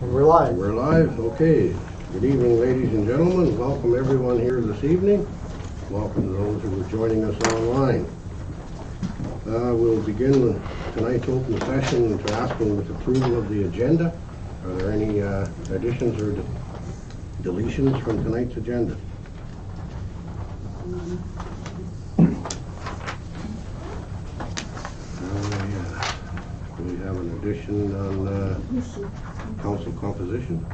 We're live. We're live, okay. Good evening, ladies and gentlemen. Welcome everyone here this evening. Welcome to those who are joining us online. We'll begin with tonight's open session to asking with approval of the agenda. Are there any additions or deletions from tonight's agenda? Yeah. Do we have an addition on council composition?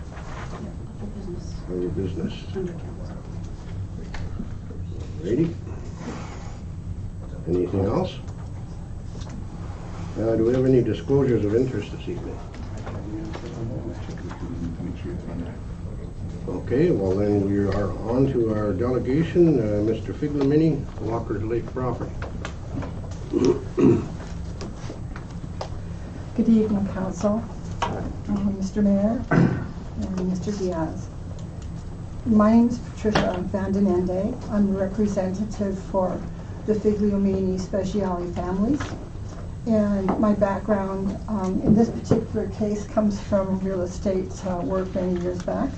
Under business. Ready? Anything else? Do we have any disclosures of interest this evening? Okay, well then we are on to our delegation. Mr. Figlamini, Walker's Lake property. Good evening, Council, Mr. Mayor, and Mr. Diaz. My name is Patricia Vanden Ende. I'm a representative for the Figliomini Speciali families. And my background in this particular case comes from real estate work many years back.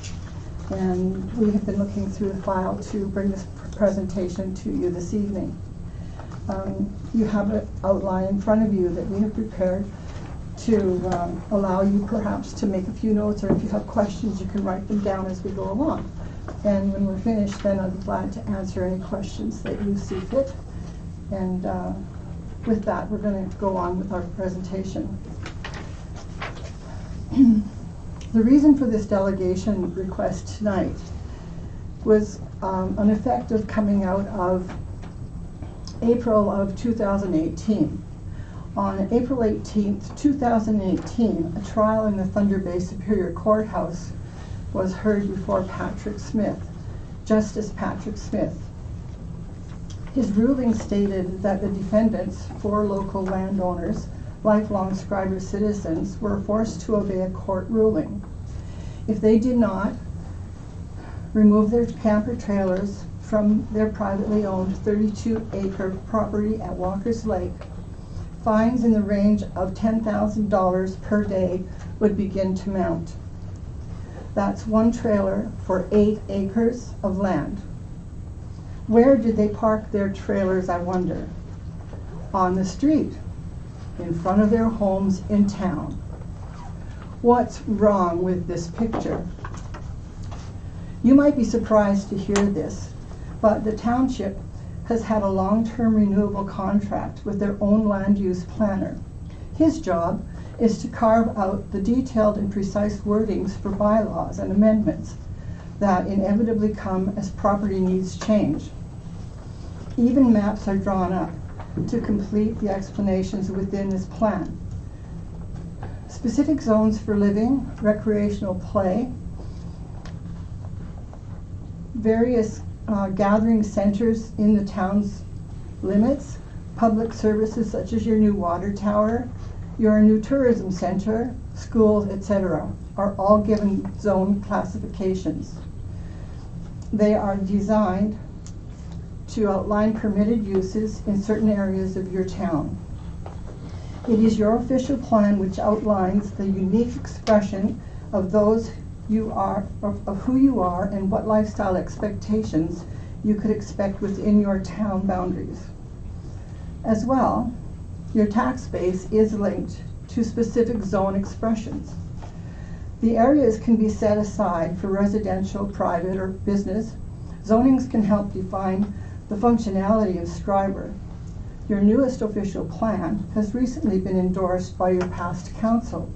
And we have been looking through the file to bring this presentation to you this evening. You have an outline in front of you that we have prepared to allow you perhaps to make a few notes, or if you have questions, you can write them down as we go along. And when we're finished, then I'll be glad to answer any questions that you see fit. And with that, we're going to go on with our presentation. The reason for this delegation request tonight was an effect of coming out of April of 2018. On April 18th, 2018, a trial in the Thunder Bay Superior Courthouse was heard before Patrick Smith, Justice Patrick Smith. His ruling stated that the defendants, 4 local landowners, lifelong Schreiber citizens, were forced to obey a court ruling. If they did not remove their camper trailers from their privately owned 32-acre property at Walker's Lake, fines in the range of $10,000 per day would begin to mount. That's 1 trailer for 8 acres of land. Where did they park their trailers, I wonder? On the street, in front of their homes in town. What's wrong with this picture? You might be surprised to hear this, but the township has had a long-term renewable contract with their own land use planner. His job is to carve out the detailed and precise wordings for bylaws and amendments that inevitably come as property needs change. Even maps are drawn up to complete the explanations within this plan. Specific zones for living, recreational play, various gathering centers in the town's limits, public services such as your new water tower, your new tourism center, schools, etc., are all given zone classifications. They are designed to outline permitted uses in certain areas of your town. It is your official plan which outlines the unique expression of those you are, of who you are, and what lifestyle expectations you could expect within your town boundaries. As well, your tax base is linked to specific zone expressions. The areas can be set aside for residential, private, or business. Zonings can help define the functionality of Schreiber. Your newest official plan has recently been endorsed by your past council,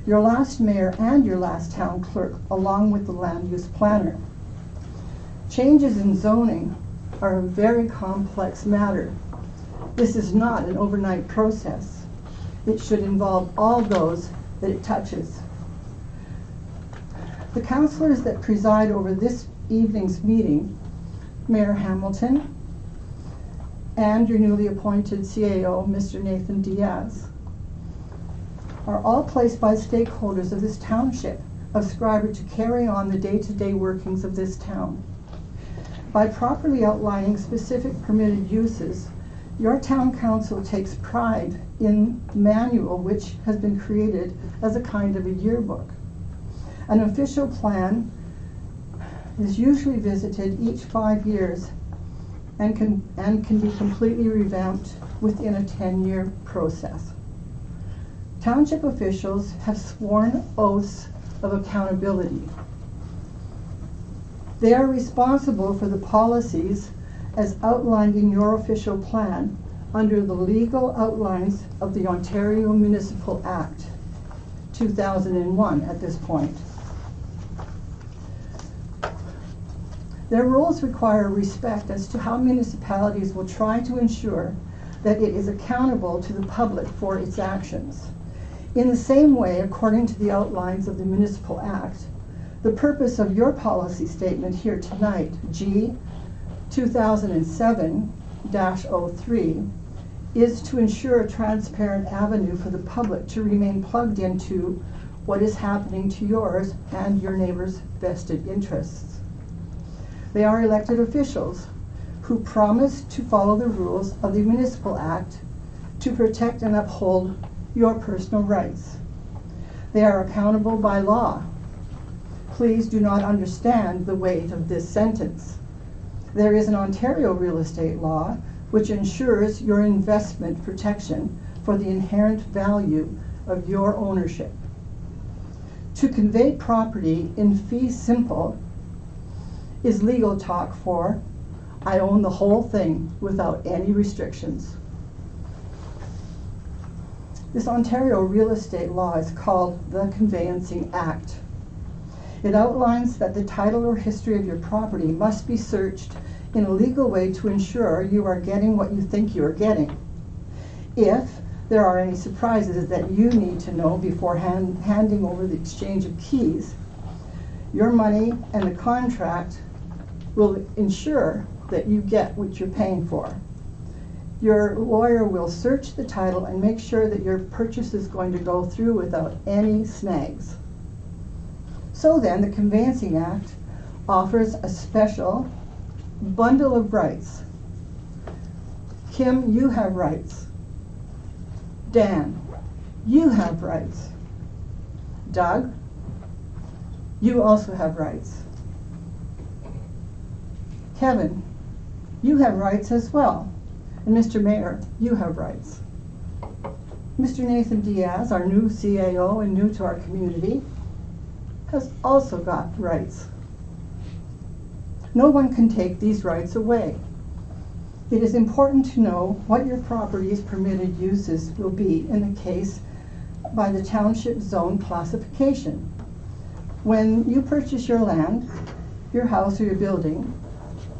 your last mayor, and your last town clerk, along with the land use planner. Changes in zoning are a very complex matter. This is not an overnight process. It should involve all those that it touches. The councilors that preside over this evening's meeting, Mayor Hamilton, and your newly appointed CAO, Mr. Nathan Diaz, are all placed by stakeholders of this township of Schreiber to carry on the day-to-day workings of this town. By properly outlining specific permitted uses, your town council takes pride in the manual which has been created as a kind of a yearbook. An official plan is usually visited each 5 years and can be completely revamped within a 10-year process. Township officials have sworn oaths of accountability. They are responsible for the policies as outlined in your official plan under the legal outlines of the Ontario Municipal Act, 2001 at this point. Their rules require respect as to how municipalities will try to ensure that it is accountable to the public for its actions. In the same way, according to the outlines of the Municipal Act, the purpose of your policy statement here tonight, G 2007-03, is to ensure a transparent avenue for the public to remain plugged into what is happening to yours and your neighbors' vested interests. They are elected officials who promise to follow the rules of the Municipal Act to protect and uphold your personal rights. They are accountable by law. Please do not understand the weight of this sentence. There is an Ontario real estate law which ensures your investment protection for the inherent value of your ownership. To convey property in fee simple is legal talk for I own the whole thing without any restrictions. This Ontario real estate law is called the Conveyancing Act. It outlines that the title or history of your property must be searched in a legal way to ensure you are getting what you think you are getting. If there are any surprises that you need to know before handing over the exchange of keys, your money and the contract will ensure that you get what you're paying for. Your lawyer will search the title and make sure that your purchase is going to go through without any snags. So then, the Conveyancing Act offers a special bundle of rights. Kim, you have rights. Dan, you have rights. Doug, you also have rights. Kevin, you have rights as well. And Mr. Mayor, you have rights. Mr. Nathan Diaz, our new CAO and new to our community, has also got rights. No one can take these rights away. It is important to know what your property's permitted uses will be in the case by the township zone classification. When you purchase your land, your house or your building,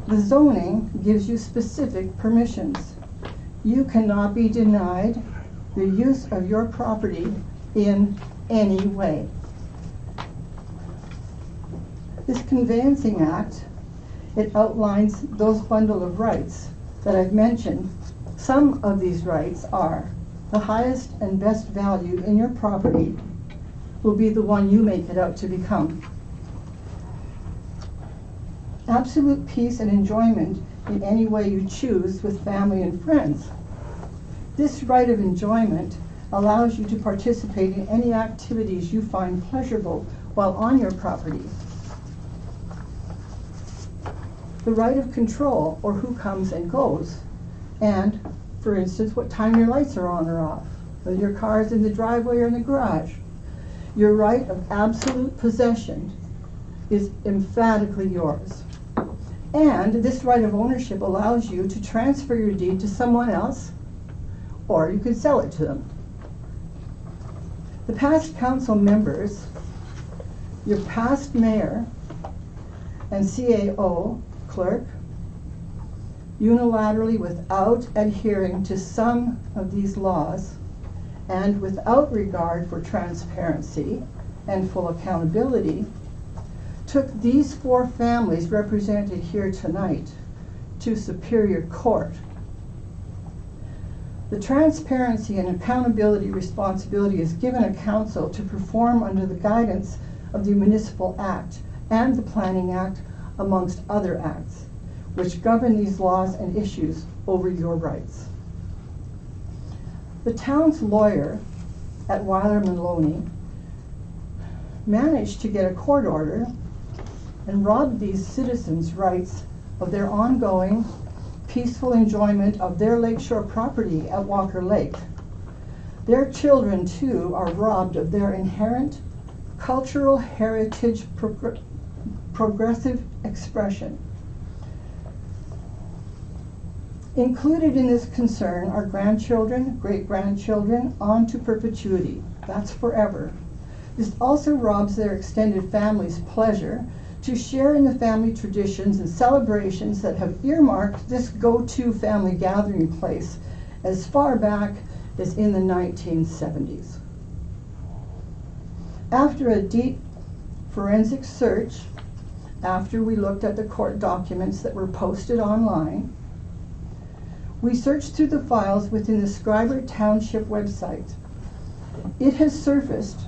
the zoning gives you specific permissions. You cannot be denied the use of your property in any way. This Conveyancing Act, it outlines those bundle of rights that I've mentioned. Some of these rights are the highest and best value in your property will be the one you make it out to become. Absolute peace and enjoyment in any way you choose with family and friends. This right of enjoyment allows you to participate in any activities you find pleasurable while on your property. The right of control, or who comes and goes, and, for instance, what time your lights are on or off, whether your car is in the driveway or in the garage. Your right of absolute possession is emphatically yours. And this right of ownership allows you to transfer your deed to someone else, or you could sell it to them. The past council members, your past mayor and CAO clerk, unilaterally without adhering to some of these laws and without regard for transparency and full accountability, took these 4 families represented here tonight to Superior Court. The transparency and accountability responsibility is given a council to perform under the guidance of the Municipal Act and the Planning Act, amongst other acts, which govern these laws and issues over your rights. The town's lawyer at Weiler Maloney, managed to get a court order and robbed these citizens' rights of their ongoing peaceful enjoyment of their lakeshore property at Walker Lake. Their children, too, are robbed of their inherent cultural heritage progressive expression. Included in this concern are grandchildren, great-grandchildren, on to perpetuity. That's forever. This also robs their extended family's pleasure to share in the family traditions and celebrations that have earmarked this go-to family gathering place as far back as in the 1970s. After a deep forensic search, after we looked at the court documents that were posted online, we searched through the files within the Schreiber Township website. It has surfaced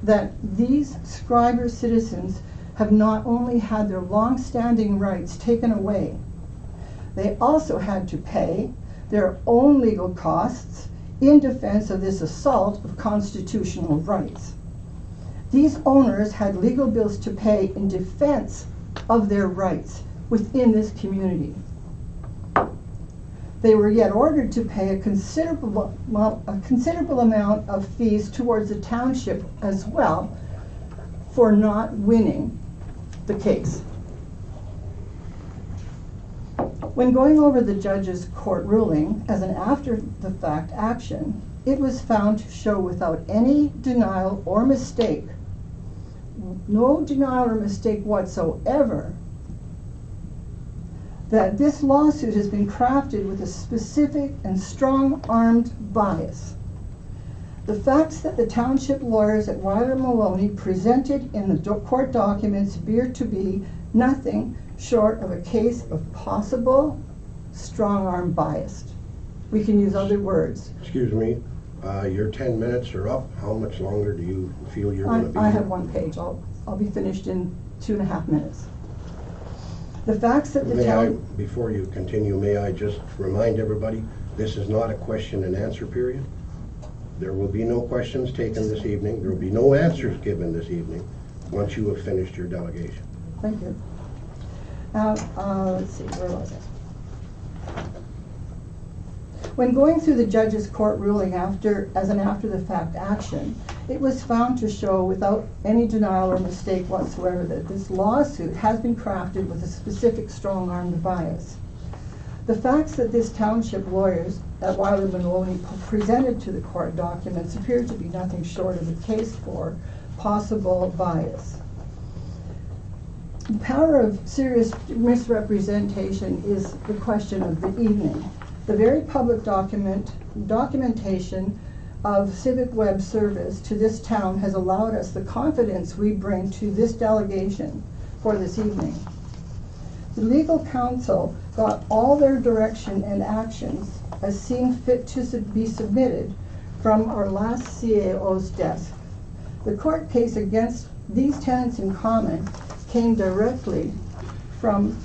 that these Schreiber citizens have not only had their long-standing rights taken away, they also had to pay their own legal costs in defense of this assault of constitutional rights. These owners had legal bills to pay in defense of their rights within this community. They were yet ordered to pay a considerable amount of fees towards the township as well for not winning the case. When going over the judge's court ruling as an after-the-fact action, it was found to show without any denial or mistake, no denial or mistake whatsoever, that this lawsuit has been crafted with a specific and strong-armed bias. The facts that the township lawyers at Weiler Maloney presented in the court documents appear to be nothing short of a case of possible strong-arm bias. We can use other words. Excuse me, your 10 minutes are up. How much longer do you feel you're going to be? I have one page. I'll be finished in 2.5 minutes. The facts that the town... Before you continue, may I just remind everybody, this is not a question and answer period. There will be no questions taken this evening. There will be no answers given this evening once you have finished your delegation. Thank you. Let's see, where was I? When going through the judge's court ruling as an after-the-fact action, it was found to show without any denial or mistake whatsoever that this lawsuit has been crafted with a specific strong-armed bias. The facts that this township lawyers at Weiler Maloney presented to the court documents appear to be nothing short of a case for possible bias. The power of serious misrepresentation is the question of the evening. The very public documentation of civic web service to this town has allowed us the confidence we bring to this delegation for this evening. The legal counsel got all their direction and actions as seen fit to be submitted from our last CAO's desk. The court case against these tenants in common came directly from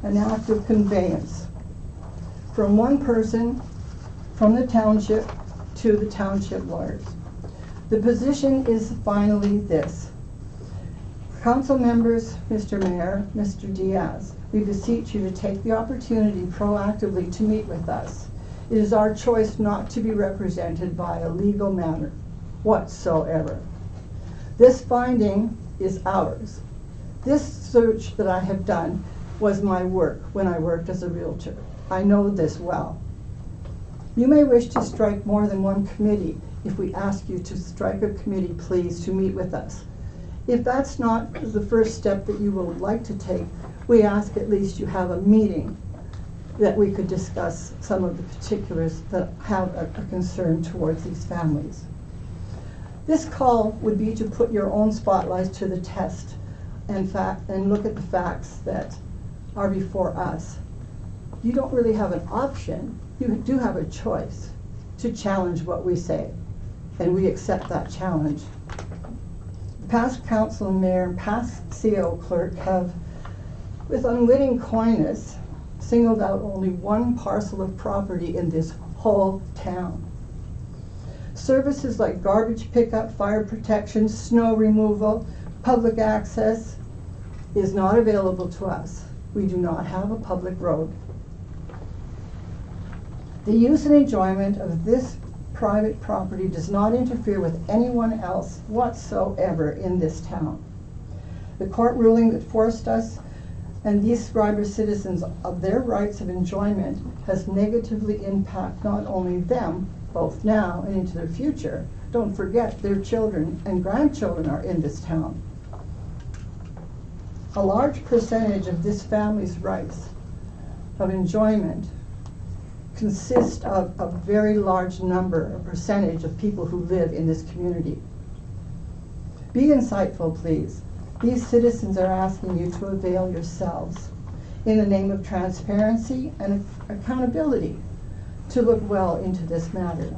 an act of conveyance from one person from the township to the township lawyers. The position is finally this. Council members, Mr. Mayor, Mr. Diaz, we beseech you to take the opportunity proactively to meet with us. It is our choice not to be represented by a legal matter whatsoever. This finding is ours. This search that I have done was my work when I worked as a realtor. I know this well. You may wish to strike more than one committee. If we ask you to strike a committee, please, to meet with us. If that's not the first step that you would like to take, we ask at least you have a meeting that we could discuss some of the particulars that have a concern towards these families. This call would be to put your own spotlights to the test and look at the facts that are before us. You don't really have an option. You do have a choice to challenge what we say, and we accept that challenge. Past council and mayor and past CO clerk have, with unwitting coyness, singled out only one parcel of property in this whole town. Services like garbage pickup, fire protection, snow removal, public access is not available to us. We do not have a public road. The use and enjoyment of this private property does not interfere with anyone else whatsoever in this town. The court ruling that forced us and these Schreiber citizens of their rights of enjoyment has negatively impacted not only them, both now and into the future. Don't forget, their children and grandchildren are in this town. A large percentage of this family's rights of enjoyment consist of a very large number, a percentage of people who live in this community. Be insightful, please. These citizens are asking you to avail yourselves in the name of transparency and accountability to look well into this matter.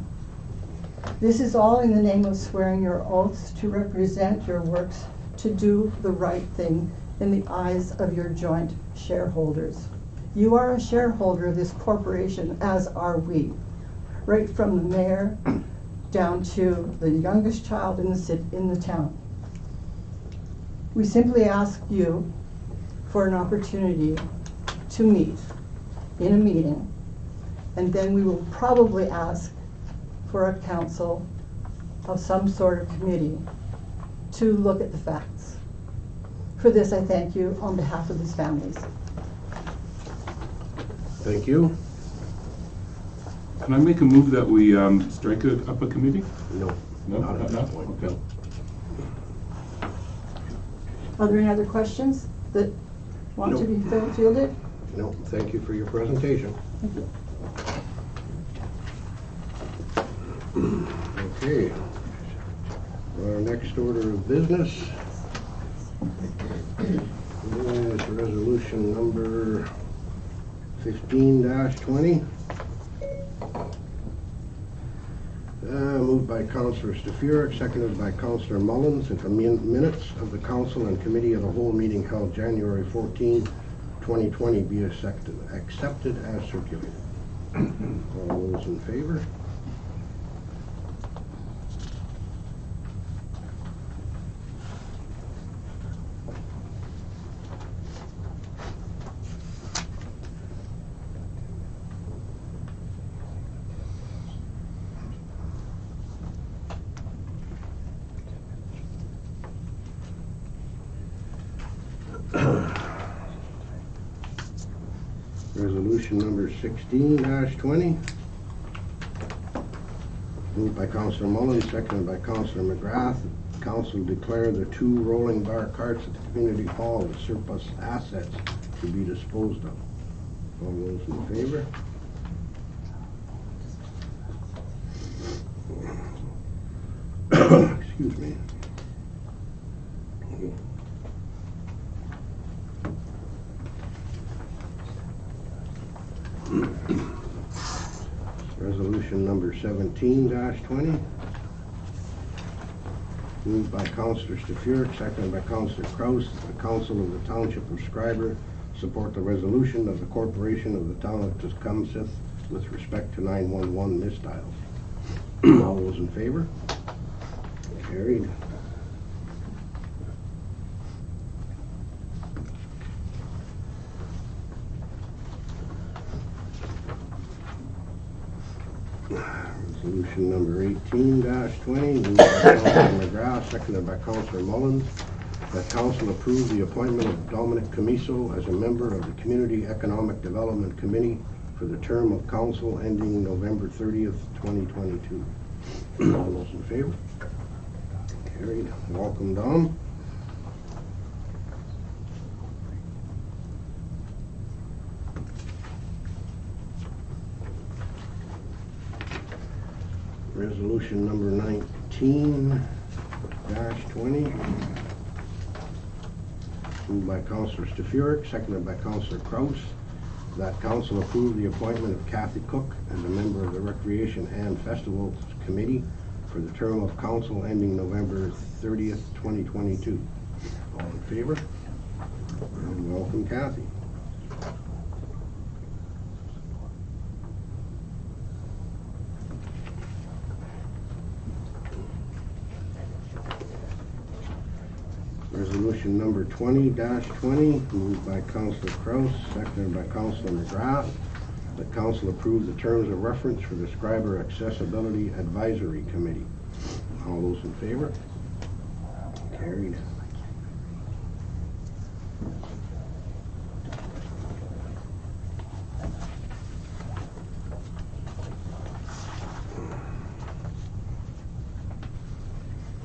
This is all in the name of swearing your oaths to represent your works to do the right thing in the eyes of your joint shareholders. You are a shareholder of this corporation, as are we, right from the mayor down to the youngest child in the town. We simply ask you for an opportunity to meet in a meeting, and then we will probably ask for a council of some sort of committee to look at the facts. For this, I thank you on behalf of these families. Thank you. Can I make a move that we strike it up a committee? No, No, not at not this now? point. Okay. Are there any other questions that want No. to be fielded? No, thank you for your presentation. Thank you. Okay. Our next order of business is resolution number 15-20. Moved by Councillor Stefurek, seconded by Councillor Mullins, that the minutes of the Council and Committee of the Whole meeting held January 14, 2020 be accepted as circulated. All those in favor? Resolution number 16-20. Moved by Councillor Mullins, seconded by Councillor McGrath. Council declare the 2 rolling bar carts at the community hall as surplus assets to be disposed of. All those in favor? Excuse me. Resolution number 17-20. Moved by Councillor Stefurek, seconded by Councillor Kraus. The Council of the Township of Schreiber support the resolution of the Corporation of the Town of Tecumseth with respect to 911 misdials. All those in favor? Carried. Resolution number 18-20, moved by Councillor McGrath, seconded by Councillor Mullins, that Council approve the appointment of Dominic Camiso as a member of the Community Economic Development Committee for the term of Council ending November 30th, 2022. All those in favor? Carried. Welcome, Dom. Resolution number 19-20. Moved by Councillor Stefurek, seconded by Councillor Kraus, that Council approve the appointment of Kathy Cook as a member of the Recreation and Festivals Committee for the term of Council ending November 30th, 2022. All in favor? And welcome, Kathy. Resolution number 20-20, moved by Councillor Kraus, seconded by Councillor McGrath, that council approve the terms of reference for the Schreiber Accessibility Advisory Committee. All those in favor? Carried.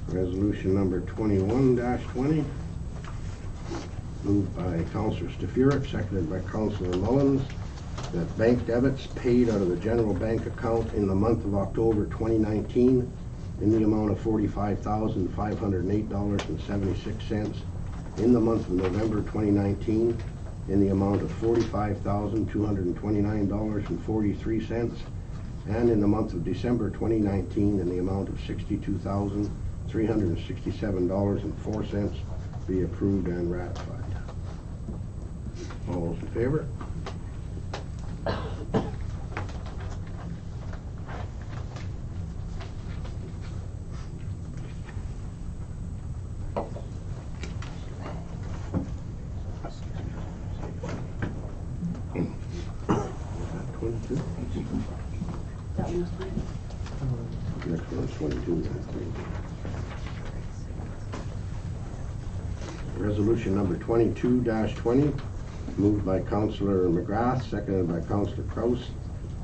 Resolution number 21-20, moved by Councillor Stafuric, seconded by Councillor Mullins, that bank debits paid out of the general bank account in the month of October 2019 in the amount of $45,508.76, in the month of November 2019 in the amount of $45,229.43, and in the month of December 2019 in the amount of $62,367.04 be approved and ratified. All those in favor? That one was fine. Next one's 22. Resolution number 22-20, moved by Councillor McGrath, seconded by Councillor Kraus,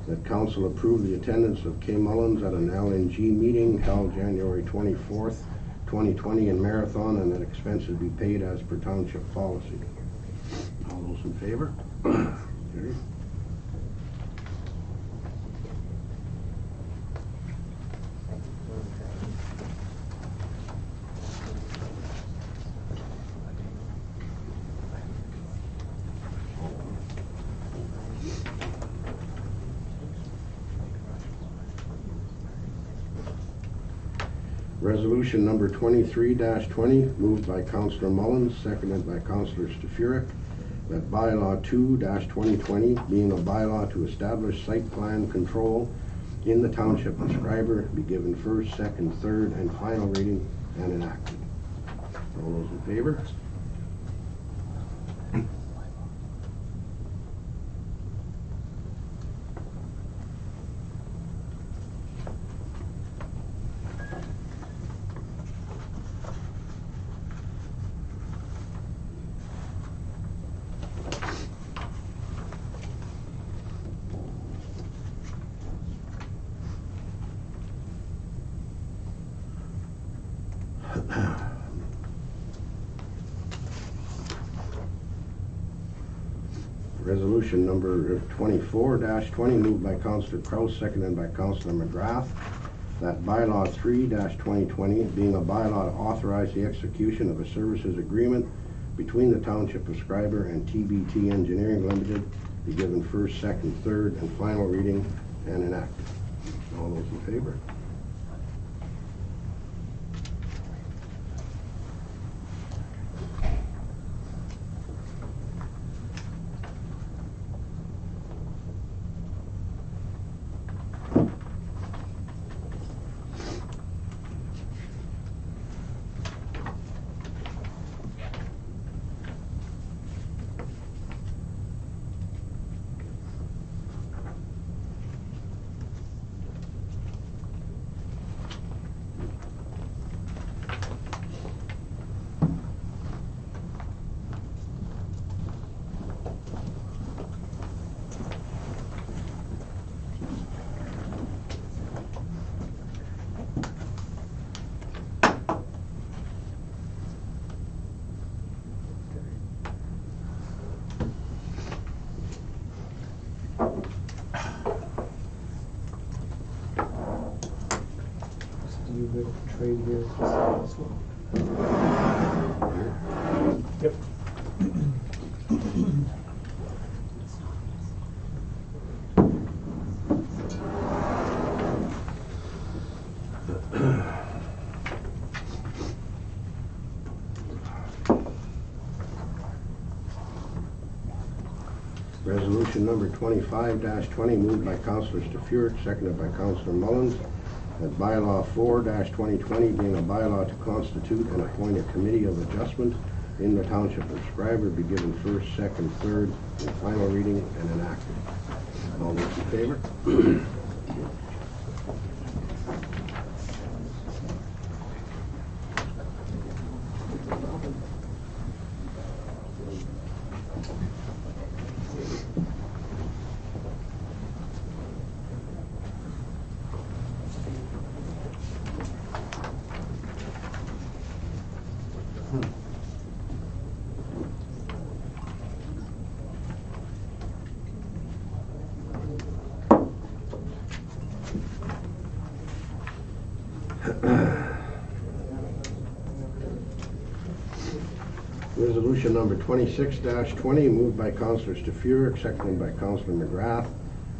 that council approve the attendance of K. Mullins at an LNG meeting held January 24th, 2020 in Marathon, and that expenses be paid as per township policy. All those in favor? Carried. Resolution number 23-20, moved by Councillor Mullins, seconded by Councillor Stafuric, that bylaw 2-2020, being a bylaw to establish site plan control in the Township of Schreiber, be given first, second, third, and final reading and enacted. All those in favor? Resolution number 24-20, moved by Councillor Kraus, seconded by Councillor McGrath, that bylaw 3-2020, being a bylaw to authorize the execution of a services agreement between the Township of Schreiber and TBT Engineering Limited, be given first, second, third, and final reading and enacted. All those in favor? Trade here as well. Yep. Resolution number 25-20, moved by Councillor Stafuric, seconded by Councillor Mullins, That bylaw 4-2020 being a bylaw to constitute and appoint a committee of adjustment in the Township of Schreiber be given first, second, third, and final reading and enacted. All those in favor? Resolution number 26-20, moved by Councillor Stafuric, seconded by Councillor McGrath,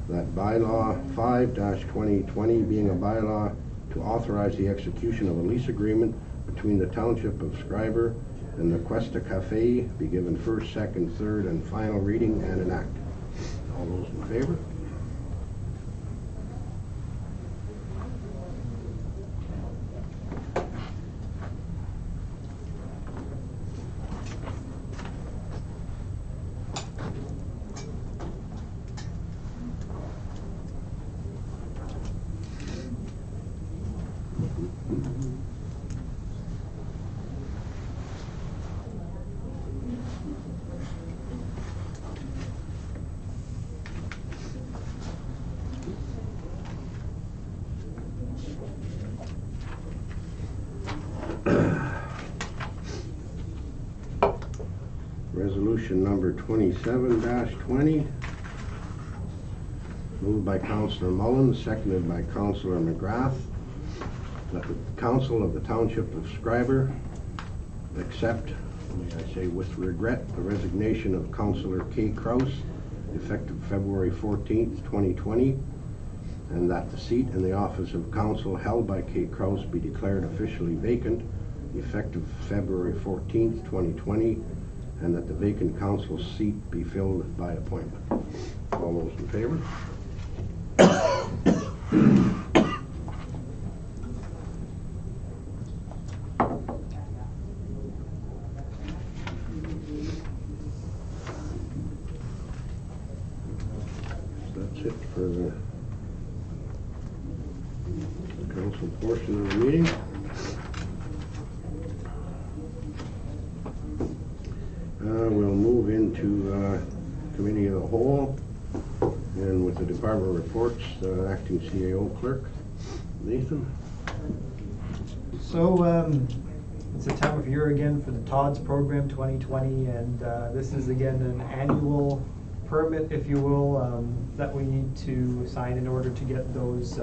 that bylaw 5-2020 being a bylaw to authorize the execution of a lease agreement between the Township of Schreiber and the Cuesta Cafe be given first, second, third, and final reading and enacted. All those in favor? Resolution number 27-20, moved by Councillor Mullins, seconded by Councillor McGrath, that the Council of the Township of Schreiber accept, may I say with regret, the resignation of Councillor Kay Kraus, effective February 14th, 2020, and that the seat in the office of council held by Kay Kraus be declared officially vacant, effective February 14th, 2020, and that the vacant council seat be filled by appointment. All those in favor? That's it for the council portion of the meeting. We'll move into committee of the whole, and with the department reports, acting CAO clerk Nathan. So it's a time of year again for the TODS program 2020, and this is again an annual permit, if you will, that we need to sign in order to get those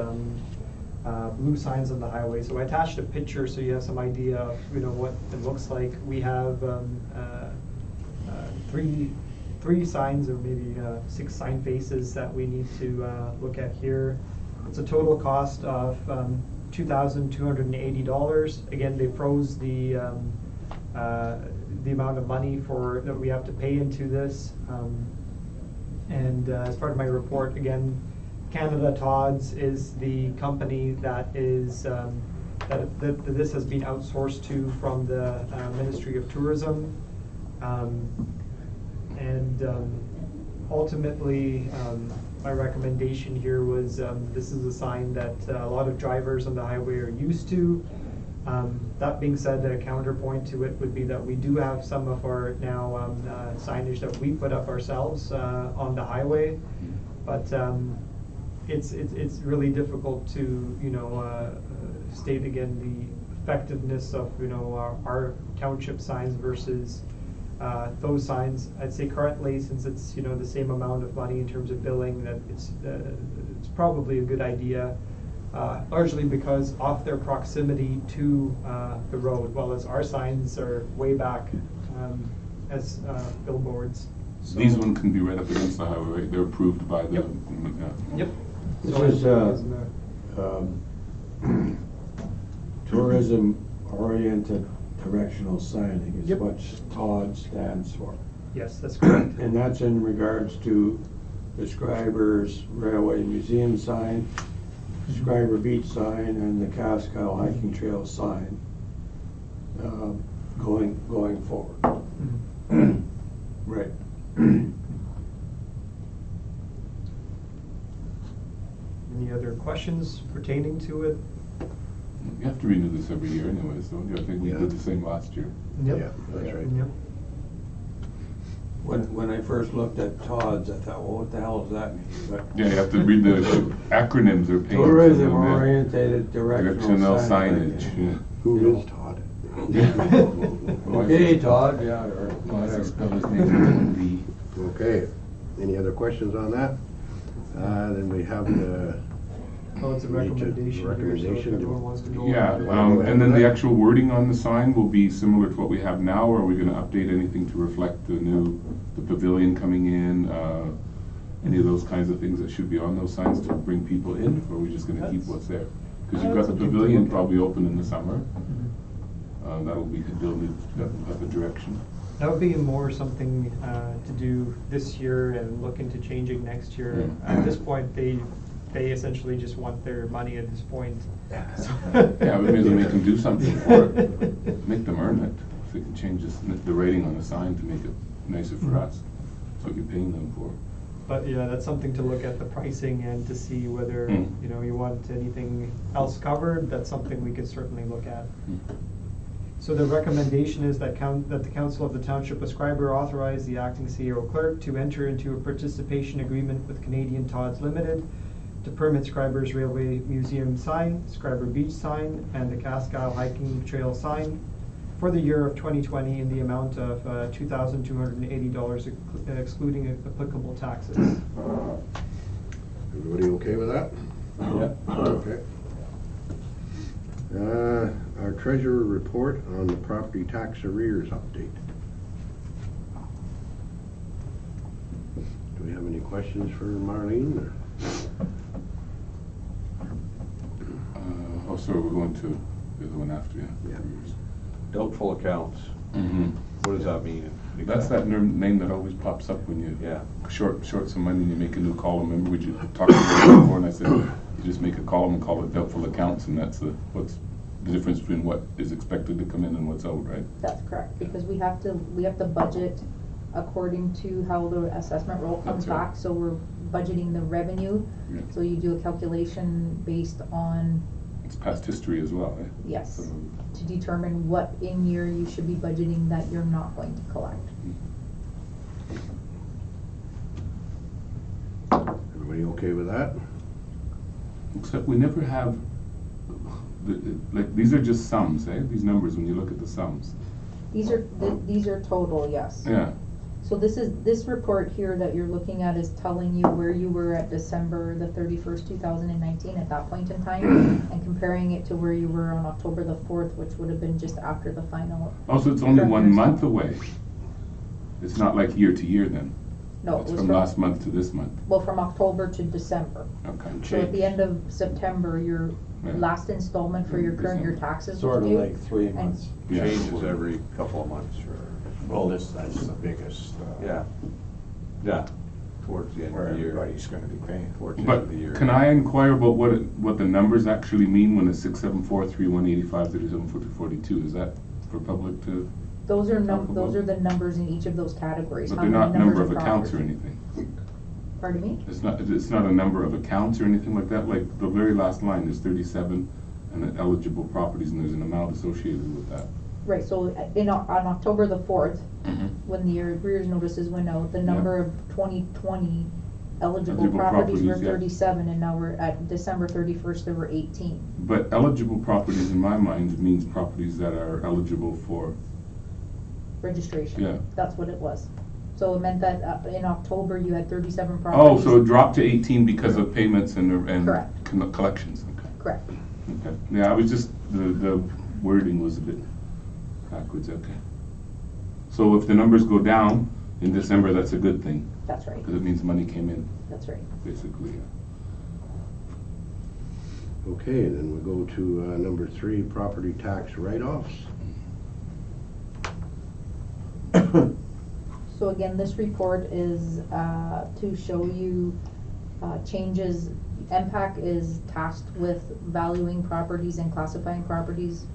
blue signs on the highway. So I attached a picture so you have some idea of what it looks like. We have three signs, or maybe 6 sign faces that we need to look at here. It's a total cost of $2,280. Again, they froze the amount of money that we have to pay into this. And as part of my report, again, Canada TODS is the company that is that this has been outsourced to from the Ministry of Tourism. Ultimately, my recommendation here was this is a sign that a lot of drivers on the highway are used to. That being said, a counterpoint to it would be that we do have some of our now signage that we put up ourselves on the highway, but it's really difficult to state again the effectiveness of our township signs versus those signs. I'd say currently, since it's the same amount of money in terms of billing, that it's probably a good idea, largely because of their proximity to the road, while as our signs are way back as billboards. So these ones can be right up against the highway, right? They're approved by the... Yep. Yep. This is tourism-oriented directional signing is Yep. what TOD stands for. Yes, that's correct. And that's in regards to the Schreiber's Railway Museum sign Schreiber Beach sign and the Cascal hiking trail sign, going forward. Right. Any other questions pertaining to it? You have to renew this every year anyways, don't you? I think we Yeah. did the same last year. Yep. Yeah, that's right. Yep. When I first looked at Todd's, I thought, well, what the hell does that mean? But Yeah, you have to read the acronyms or pages. tourism oriented Directional signage. Yeah. Who is Todd? Okay, Todd, yeah, or Well, I whatever. spell his name with an Okay, any other questions on that? Then we have the, Oh, it's a We need to- recommendation here, so if recommendation to- everyone wants to go. Yeah, over it. and then the actual wording on the sign will be similar to what we have now, or are we gonna update anything to reflect the pavilion coming in? Any of those kinds of things that should be on those signs to bring people in, or are we just gonna keep That's- what's there? Cause you've got that's the something to pavilion look at. probably open in the summer, Mhm. that'll be, that'll have a direction. That would be more something to do this year and look into changing next year. Mm. At this point, they essentially just want their money at this point. So- Yeah, but maybe make them do something for it, make them earn it. If they can change the rating on the sign to make it nicer for us, that's what you're paying them for. But yeah, that's something to look at the pricing and to see whether, Mm. you know, you want anything else covered. That's something we could certainly look at. Mm. So the recommendation is that that the Council of the Township of Schreiber authorize the acting CEO clerk to enter into a participation agreement with Canadian Tods Limited to permit Schreiber's Railway Museum sign, Schreiber Beach sign, and the Cascal Hiking Trail sign for the year of 2020 in the amount of $2,280 excluding applicable taxes. everybody okay with that? Yeah. Okay. Our treasurer report on the property tax arrears update. Do we have any questions for Marlene? Or? So we're going to the other one after, yeah. Yeah. Doubtful accounts, Mm-hmm. what does that mean? That's that name that always pops up when you Yeah. short some money and you make a new column. Remember we talked about it before, and I said, you just make a column and call it doubtful accounts, and that's what's the difference between what is expected to come in and what's out, right? That's correct, because we have to budget according to how the assessment roll comes That's right. back, so we're budgeting the revenue. Yeah. So you do a calculation based on, It's past history as well, eh? yes, So, to determine what in year you should be budgeting that you're not going to collect. Everybody okay with that? except we never have, like, these are just sums, eh? These numbers, when you look at the sums. These are total, yes. Yeah, So this report here that you're looking at is telling you where you were at December the 31st, 2019 at that point in time, and comparing it to where you were on October the 4th, which would have been just after the final. also, it's only 1 Records. month away. It's not like year to year then. No, it It's was from last month to this month. well, from October to December. Okay. So at the end of September, your Yeah. last installment for your current year taxes Sort was of due. like 3 and- months. Yeah. Changes every couple of months, or, Well, that's the biggest, yeah. Yeah, towards the end where of the year. everybody's gonna be paying. Towards the end But of the year. can I inquire about what the numbers actually mean when it's 674-3185-37-42? Is that for public to, Those are Talk about- those are the numbers in each of those categories. but how they're many not number numbers of accounts or property. anything? Pardon me? It's not a number of accounts or anything like that? Like, the very last line is 37, and then eligible properties, and there's an amount associated with that. Right, so on October the 4th, Mm-hmm. when the arrears notices went out, the number of 2020 eligible Eligible properties were properties, yeah. 37, and now we're at December 31st, there were 18. But eligible properties, in my mind, means properties that are eligible for, Registration. Yeah. That's what it was. So it meant that in October, you had 37 oh, properties. so it dropped to 18 because of payments and Correct. collections, okay. Correct. Okay, yeah, I was just, the wording was a bit backwards, okay. So if the numbers go down in December, that's a good thing, That's right. because it means money came in, That's right. basically, yeah. Okay, then we go to number 3, property tax write-offs. So again, this report is to show you changes. MPAC is tasked with valuing properties and classifying properties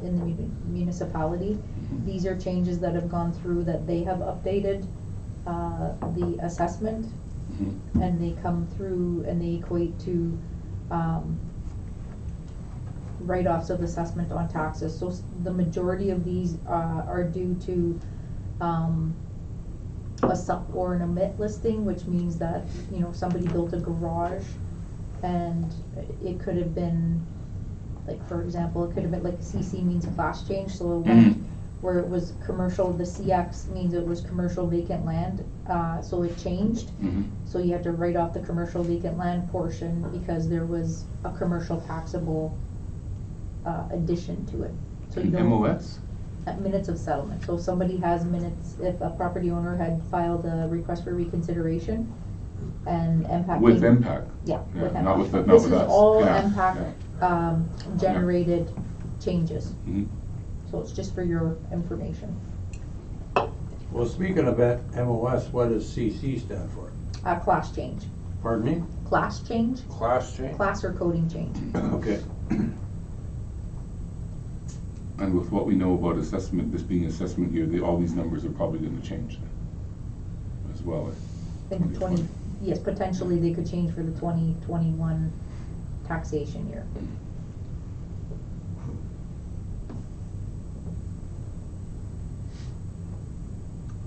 in the municipality. These are changes that have gone through that they have updated the assessment, and they come through and they equate to write-offs of assessment on taxes. So the majority of these are due to a sub or an omit listing, which means that, you know, somebody built a garage and it could have been, like, for example, it could have been, like, CC means class change, so it went where it was commercial, the CX means it was commercial vacant land, so it changed. So you have to write off the commercial vacant land portion because there was a commercial taxable addition to it. So you don't. MOS? Minutes of settlement. So if somebody has minutes, if a property owner had filed a request for reconsideration and MPAC. With MPAC? Yeah, with MPAC. Not with us. This is all Yeah, MPAC generated changes. Mhm. So it's just for your information. Well, speaking of that, MOS, what does CC stand for? Class change. Pardon me? Class change, Class change? class or coding change. Okay. And with what we know about assessment, this being assessment year, all these numbers are probably gonna change then, as well. In 20, yes, potentially they could change for the 2021 taxation year.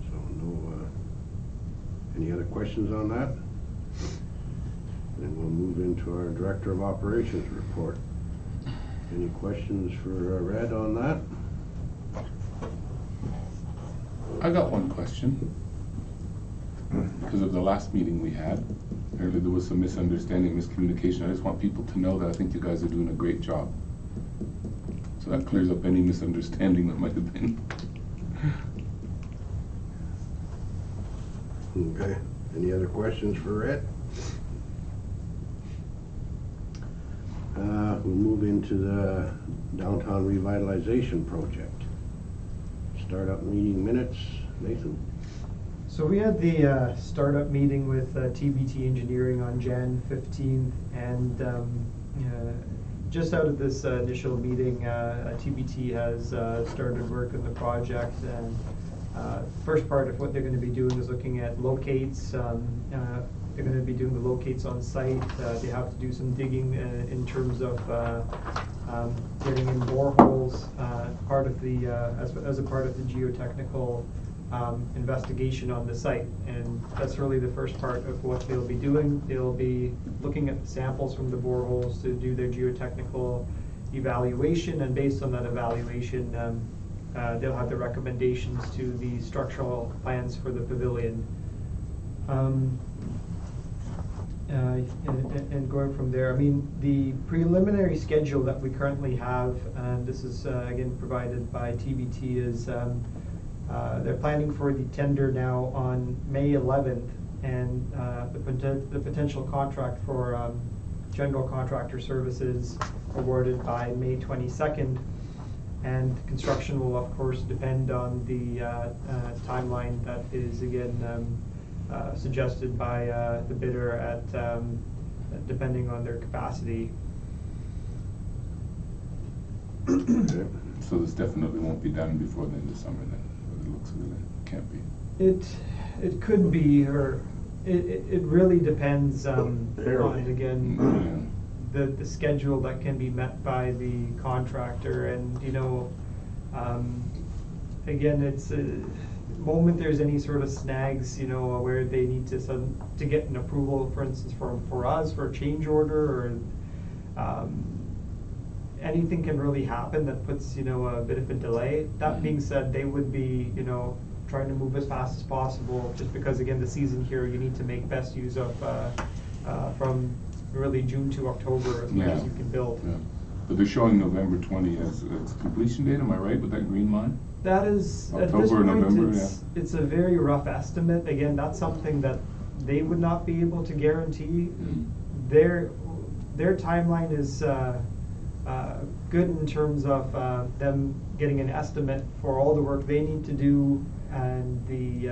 So any other questions on that? Then we'll move into our Director of Operations report. Any questions for Red on that? I got one question. Because of the last meeting we had, apparently there was some misunderstanding, miscommunication. I just want people to know that I think you guys are doing a great job. So that clears up any misunderstanding that might have been. Okay, any other questions for Red? We'll move into the downtown revitalization project. Startup meeting minutes, Nathan? So we had the startup meeting with TBT Engineering on Jan 15th, and just out of this initial meeting, TBT has started work on the project, and first part of what they're going to be doing is looking at locates. They're going to be doing the locates on site. They have to do some digging in terms of getting in boreholes, part of the as a part of the geotechnical investigation on the site, and that's really the first part of what they'll be doing. They'll be looking at the samples from the boreholes to do their geotechnical evaluation, and based on that evaluation, they'll have the recommendations to the structural plans for the pavilion. And going from there, I mean, the preliminary schedule that we currently have, and this is again provided by TBT, is they're planning for the tender now on May 11th, and the potential contract for general contractor services awarded by May 22nd. And construction will, of course, depend on the timeline that is again suggested by the bidder at depending on their capacity. Okay. So this definitely won't be done before the end of summer then, it looks like it can't be. It could be, or it really depends on again the schedule that can be met by the contractor, and you know, again, it's the moment there's any sort of snags, you know, where they need to get an approval, for instance, for us for a change order, or anything can really happen that puts, you know, a bit of a delay. That being said, they would be, you know, trying to move as fast as possible, just because again, the season here, you need to make best use of from really June to October as much as you can build. Yeah. But they're showing November 20 as completion date, am I right, with that green line? That is, at this October or point, November, it's a very rough estimate. Again, that's something that they would not be able to guarantee. Their timeline is good in terms of them getting an estimate for all the work they need to do and the,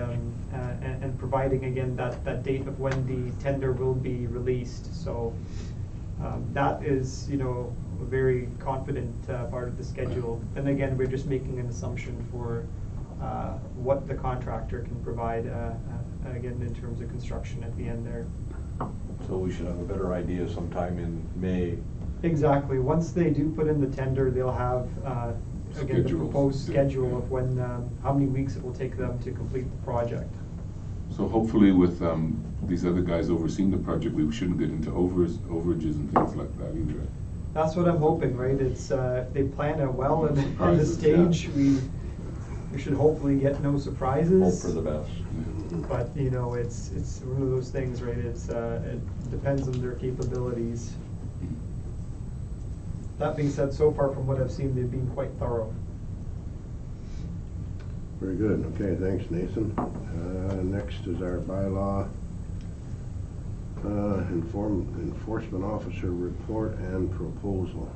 and providing again that date of when the tender will be released. So that is, you know, a very confident part of the schedule. And again, we're just making an assumption for what the contractor can provide, again, in terms of construction at the end there. So we should have a better idea sometime in May. Exactly. Once they do put in the tender, they'll have, again, the Schedules. proposed Yeah. schedule of when, how many weeks it will take them to complete the project. So hopefully with these other guys overseeing the project, we shouldn't get into overages and things like that either. That's what I'm hoping, right? It's, they plan it well, and at this Surprises, stage, we should hopefully get no surprises. Hope for the best. But, you know, it's one of those things, right? It's, it depends on their capabilities. That being said, so far from what I've seen, they've been quite thorough. Very good. Okay, thanks, Nathan. Next is our bylaw enforcement officer report and proposal.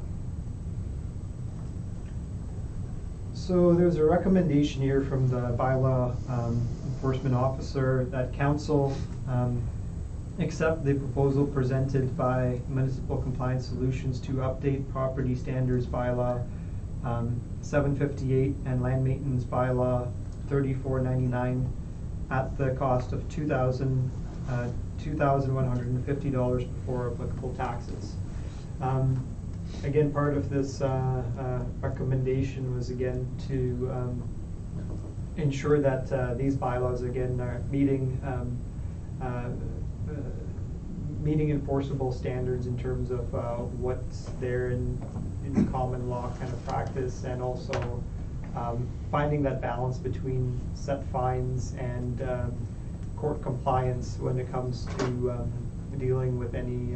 So there's a recommendation here from the bylaw enforcement officer that council accept the proposal presented by Municipal Compliance Solutions to update property standards bylaw 758 and land maintenance bylaw 3499 at the cost of $2,150 before applicable taxes. Again, part of this recommendation was again to ensure that these bylaws again are meeting meeting enforceable standards in terms of what's there in common law kind of practice, and also finding that balance between set fines and court compliance when it comes to dealing with any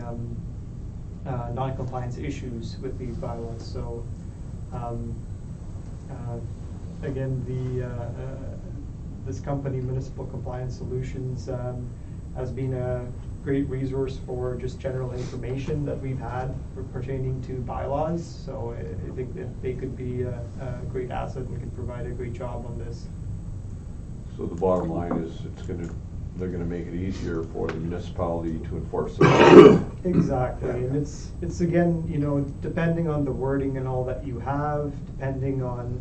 non-compliance issues with these bylaws. So again, this company, Municipal Compliance Solutions, has been a great resource for just general information that we've had pertaining to bylaws. So I think that they could be a great asset and could provide a great job on this. So the bottom line is they're gonna make it easier for the municipality to enforce it. Exactly, and it's again, you know, depending on the wording and all that you have, depending on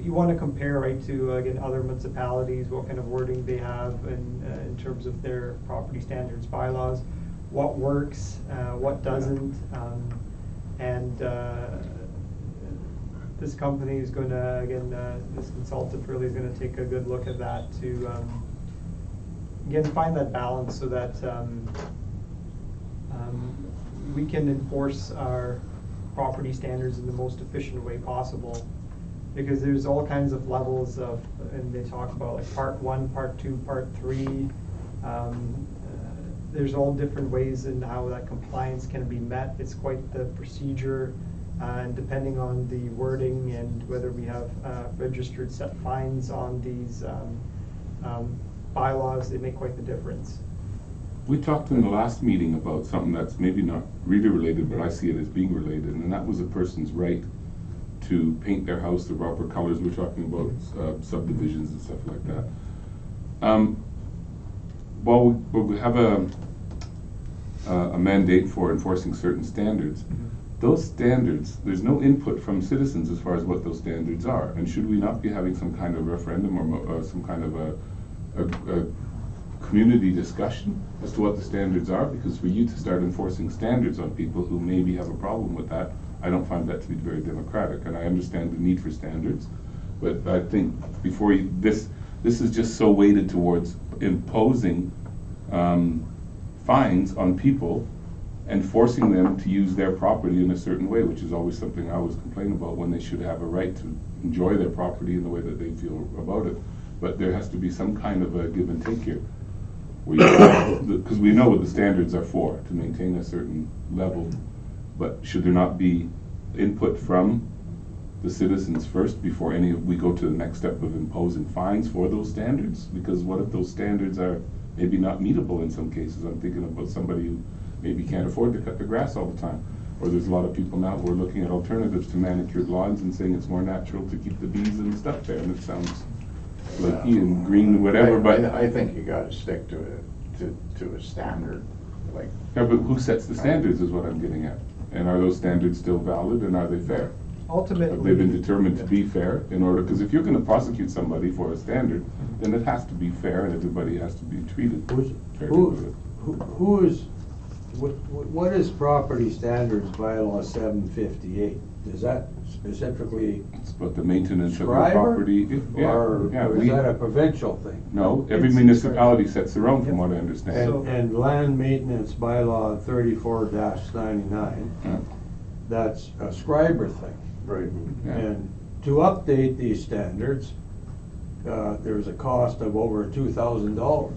you want to compare, right, to again other municipalities, what kind of wording they have in terms of their property standards bylaws, what works, what doesn't, and this company is going to, again, this consultant really is going to take a good look at that to, again, find that balance so that we can enforce our property standards in the most efficient way possible. Because there's all kinds of levels of, and they talk about like part 1, part 2, part 3. There's all different ways in how that compliance can be met. It's quite the procedure. And depending on the wording and whether we have registered set fines on these bylaws, they make quite the difference. We talked in the last meeting about something that's maybe not really related, but I see it as being related, and that was a person's right to paint their house the proper colors. We're talking about subdivisions and stuff like that. While we have a mandate for enforcing certain standards, those standards, there's no input from citizens as far as what those standards are. And should we not be having some kind of referendum or some kind of a community discussion as to what the standards are? Because for you to start enforcing standards on people who maybe have a problem with that, I don't find that to be very democratic. And I understand the need for standards, but I think before you, this is just so weighted towards imposing fines on people and forcing them to use their property in a certain way, which is always something I always complain about, when they should have a right to enjoy their property in the way that they feel about it. But there has to be some kind of a give and take here, because we know what the standards are for, to maintain a certain level. But should there not be input from the citizens first before we go to the next step of imposing fines for those standards? Because what if those standards are maybe not meetable in some cases? I'm thinking about somebody who maybe can't afford to cut the grass all the time. Or there's a lot of people now who are looking at alternatives to manicured lawns and saying it's more natural to keep the bees and stuff there, and it sounds flaky and green, whatever, but. I think you gotta stick to a standard, like, Yeah, but who sets the standards is what I'm getting at. And are those standards still valid and are they fair? Have they been Ultimately, determined to be fair in order, because if you're gonna prosecute somebody for a standard, then it has to be fair and everybody has to be treated fairly with it. Who is, what is property standards bylaw 758? Is that specifically It's about the maintenance of the Schreiber? property. Yeah, Or yeah, is that a provincial thing? no, every It's- municipality sets their own from what I understand. So- And land maintenance bylaw 34-99, Yeah, that's a Schreiber thing. Right. yeah. And to update these standards, there's a cost of over $2,000.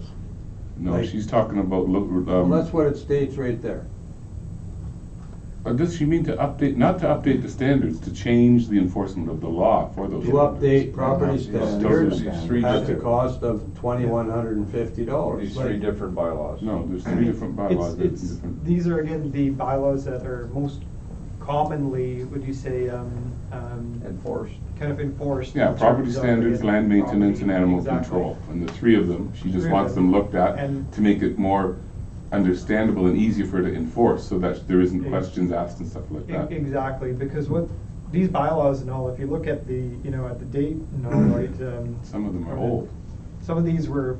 No, like- she's talking about, Well, that's what it states right there. does she mean to update, not to update the standards, to change the enforcement of the law for those To standards? update property Yeah. standards These three at the different- cost of $2,150. These three different bylaws. No, there's three different bylaws. that's different. these are again the bylaws that are most commonly, would you say, Enforced. kind of enforced. Yeah, in property terms of, standards, again, land maintenance, and property. animal Exactly. control. And the three of them, she just Three of wants them. them looked at And- to make it more understandable and easier for her to enforce, so that there isn't Ex- questions asked and stuff like that. Exactly, because what, these bylaws and all, if you look at the, at the date and all, right, Some of them are old. some of these were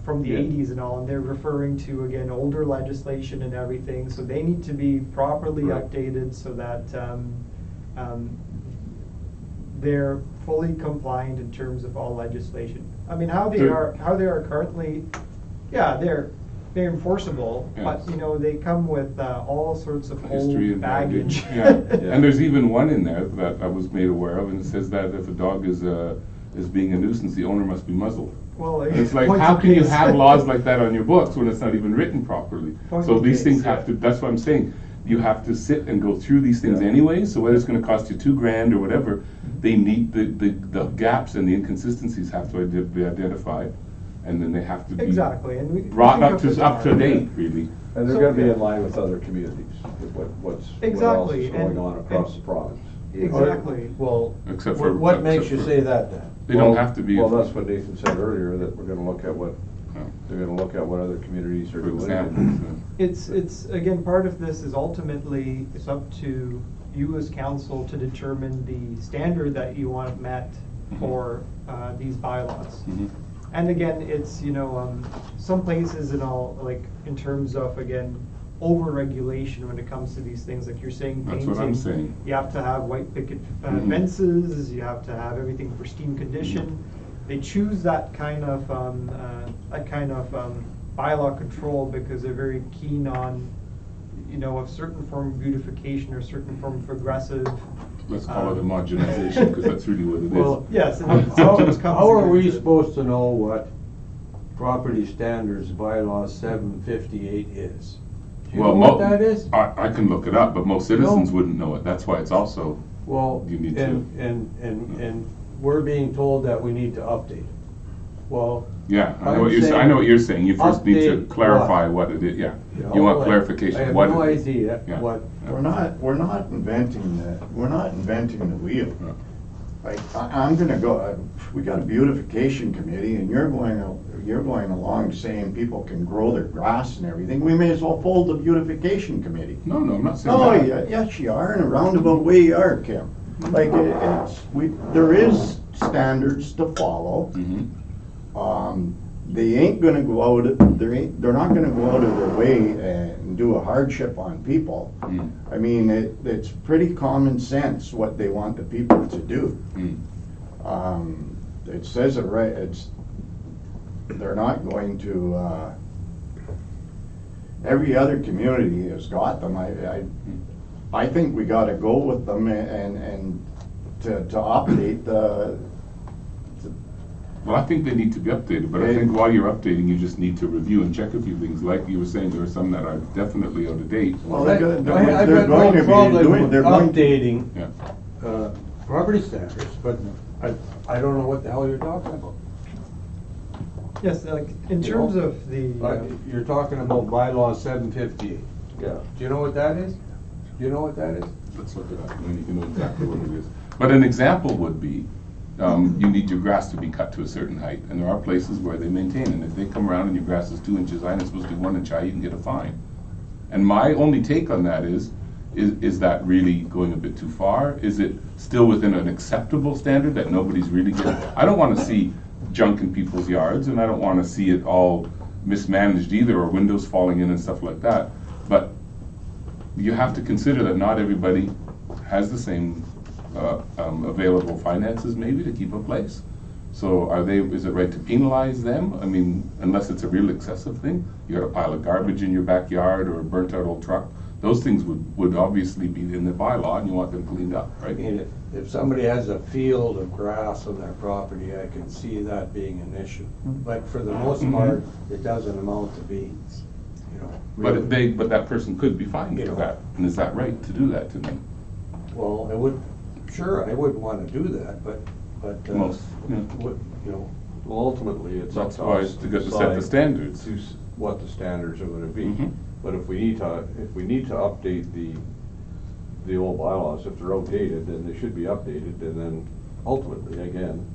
from the Yeah. 80s and all, and they're referring to, again, older legislation and everything, so they need to be properly Right. updated so that they're fully compliant in terms of all legislation. I mean, how they They're- are currently, yeah, they're enforceable, but, Yes. they come with all sorts of History old and baggage. Yeah, and there's even one in there that I was made aware of, and it says that if a dog is being a nuisance, the owner must be muzzled. Well, And it's like, point how of can you case. have laws like that on your books when it's not even written properly? Point So of these case, things yeah. have to, that's what I'm saying, you have to sit and go through these things Yeah. anyway, so whether it's gonna cost you $2,000 or whatever, they need, the gaps and the inconsistencies have to be identified, and then they have to be Exactly, and we brought can up to tomorrow. date, really. And they're So- gonna be in line with other communities, with what else Exactly, is going and- on across the province. Exactly. Well, Except for- what makes you except for- say that then? They don't have to be. Well, that's what Nathan said earlier, that we're gonna look at what, No. they're gonna look at what other communities are For doing. example, It's, again, part of this is ultimately, it's up to you as council to determine the standard that you want met for these bylaws. Mhm. And again, it's, some places and all, like, in terms of, again, over-regulation when it comes to these things, like you're saying That's painting. what I'm saying. You have to have white picket Mhm. fences, you have to have everything pristine condition. They choose that kind of bylaw control because they're very keen on, a certain form of beautification or a certain form of aggressive. Let's call it homogenization, because that's really what it is. Well, Yes, and how, it sometimes comes how are we against it. supposed to know what property standards bylaw 758 is? Do you know what that is? I can look it up, but most citizens No. wouldn't know it. That's why it's also, Well, You need and we're being told that we need to update. Well, yeah, I know I'm what you're saying. I saying know what you're saying. You first need to update clarify what it is, yeah. You want like, clarification, I have what no it is. idea Yeah. what, we're not inventing the wheel. Yeah. Like, I'm gonna go, we got a beautification committee, and you're going along saying people can grow their grass and everything, we may as well fold the beautification committee. No, I'm not saying No, that. yes, you are, in a roundabout way you are, Kim. Like, there is standards to follow. Mhm. They ain't gonna go out, they're not gonna go out of their way and do a hardship on people. Mm. I mean, it's pretty common sense what they want the people to do. Mm. It says it right, they're not going to, every other community has got them. I think we gotta go with them and to update Well, I think they need to be updated, but I think while you're updating, you just need to review and check a few things. Like you were saying, there are some that are definitely out of date. well, I've they're got going no to problem be doing, with they're going to. updating Yeah. property standards, but I don't know what the hell you're talking about. Yes, like, in terms of the. You're talking about bylaw 758. Yeah. Do you know what that is? Do you know what that is? Let's look it up, and then you can know exactly what it is. But an example would be, you need your grass to be cut to a certain height, and there are places where they maintain, and if they come around and your grass is 2 inches high and it's supposed to be 1 inch high, you can get a fine. And my only take on that is that really going a bit too far? Is it still within an acceptable standard that nobody's really getting? I don't want to see junk in people's yards, and I don't want to see it all mismanaged either, or windows falling in and stuff like that. But you have to consider that not everybody has the same available finances maybe to keep a place. So is it right to penalize them? I mean, unless it's a real excessive thing. You got a pile of garbage in your backyard or a burnt out old truck. Those things would obviously be in the bylaw, and you want them cleaned up, right? I mean, if somebody has a field of grass on their property, I can see that being an issue. But for the most part, it doesn't amount to be, you know. really. But that person could be fined for that, and is that right to do that to them? Well, I wouldn't want to do that, but. Most, yeah. You know, Well, ultimately, it's up That's to why us to get to set the decide standards. what the standards are gonna be. Mhm. But if we need to update the old bylaws, if they're outdated, then they should be updated, and then ultimately, again,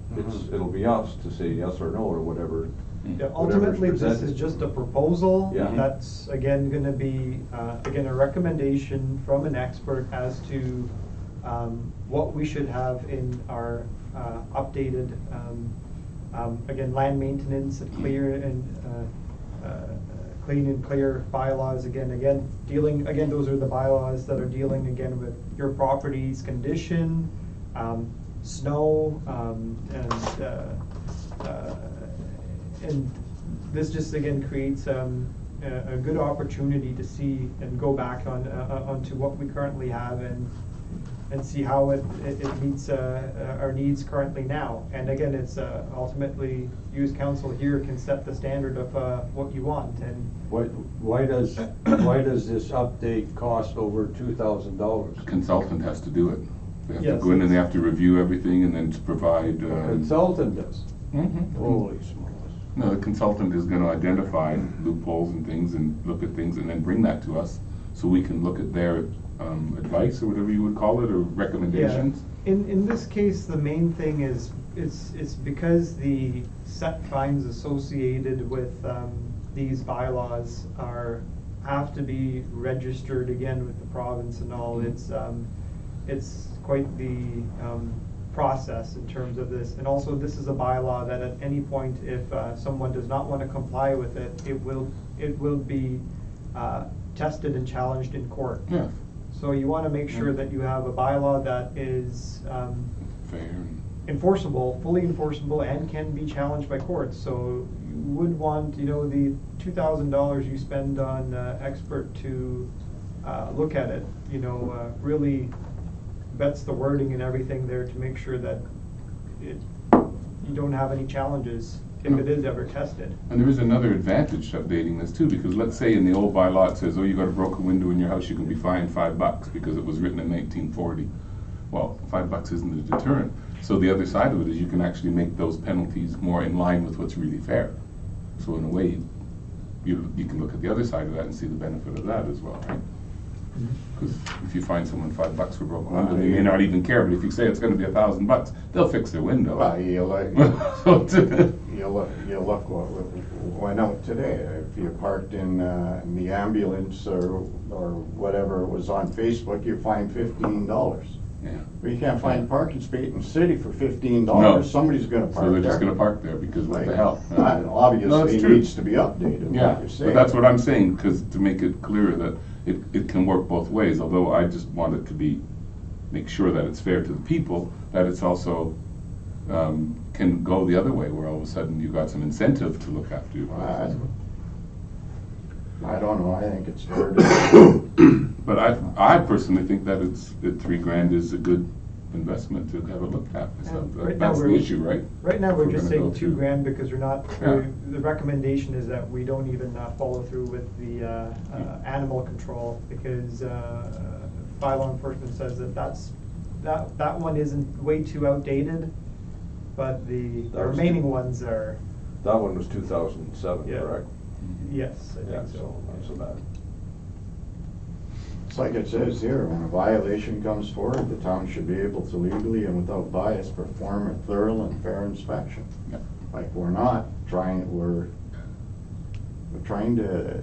it'll be us to say yes or no, or whatever. Yeah, whatever's ultimately, this is presented. just a proposal. Yeah. That's, again, gonna be, again, a recommendation from an expert as to what we should have in our updated, again, land maintenance and clear and clean and clear bylaws. Again, those are the bylaws that are dealing again with your property's condition, snow, and this just again creates a good opportunity to see and go back onto what we currently have and see how it meets our needs currently now. And again, it's ultimately you as council here can set the standard of what you want. And why does this update cost over $2,000? A consultant has to do it. They have to Yes, go in and they it's- have to review everything and then to provide. A consultant does. Mhm. Holy smokes. No, the consultant is gonna identify loopholes and things and look at things and then bring that to us, so we can look at their advice, or whatever you would call it, or recommendations. Yeah. In this case, the main thing is, it's because the set fines associated with these bylaws have to be registered again with the province and all. It's quite the process in terms of this. And also, this is a bylaw that at any point, if someone does not want to comply with it, it will be tested and challenged in court. Yeah, So you want to make sure that you have a bylaw that is fair. And enforceable, fully enforceable, and can be challenged by courts. So you would want, the $2,000 you spend on expert to look at it, really vets the wording and everything there to make sure that you don't have any challenges if it is ever tested. And there is another advantage to updating this too, because let's say in the old bylaw it says, oh, you got a broken window in your house, you can be fined $5 because it was written in 1940. Well, $5 isn't a deterrent. So the other side of it is you can actually make those penalties more in line with what's really fair. So in a way, you can look at the other side of that and see the benefit of that as well, right? Because if you find someone $5 for broken window, they may not even care. But if you say it's going to be $1,000, they'll fix their window. Well, you look what went out today. If you parked in the ambulance or whatever it was on Facebook, you're fined $15. Yeah. But you can't find a parking space in the city for $15. No. Somebody's gonna park there. So they're just going to park there because what the hell? That No, obviously it's true. needs to be updated, Yeah, what you're saying. but that's what I'm saying, because to make it clear that it can work both ways, although I just want it to make sure that it's fair to the people, that it's also can go the other way, where all of a sudden you've got some incentive to look after your place. I don't know, I think it's fair to. But I personally think that $3,000 is a good investment to have it looked at. So Right now that's the we're- issue, right? Right now, If we're we're just gonna saying go through. $2,000 because Yeah. the recommendation is that we don't even follow through with the animal control, because fire law enforcement says that one isn't way too outdated, but the That was remaining two- ones are, That one was 2007, Yeah. correct? yes, I Yeah, think so. so not so bad. It's like it says here, when a violation comes forward, the town should be able to legally and without bias perform a thorough and fair inspection. Yep. Like, we're trying to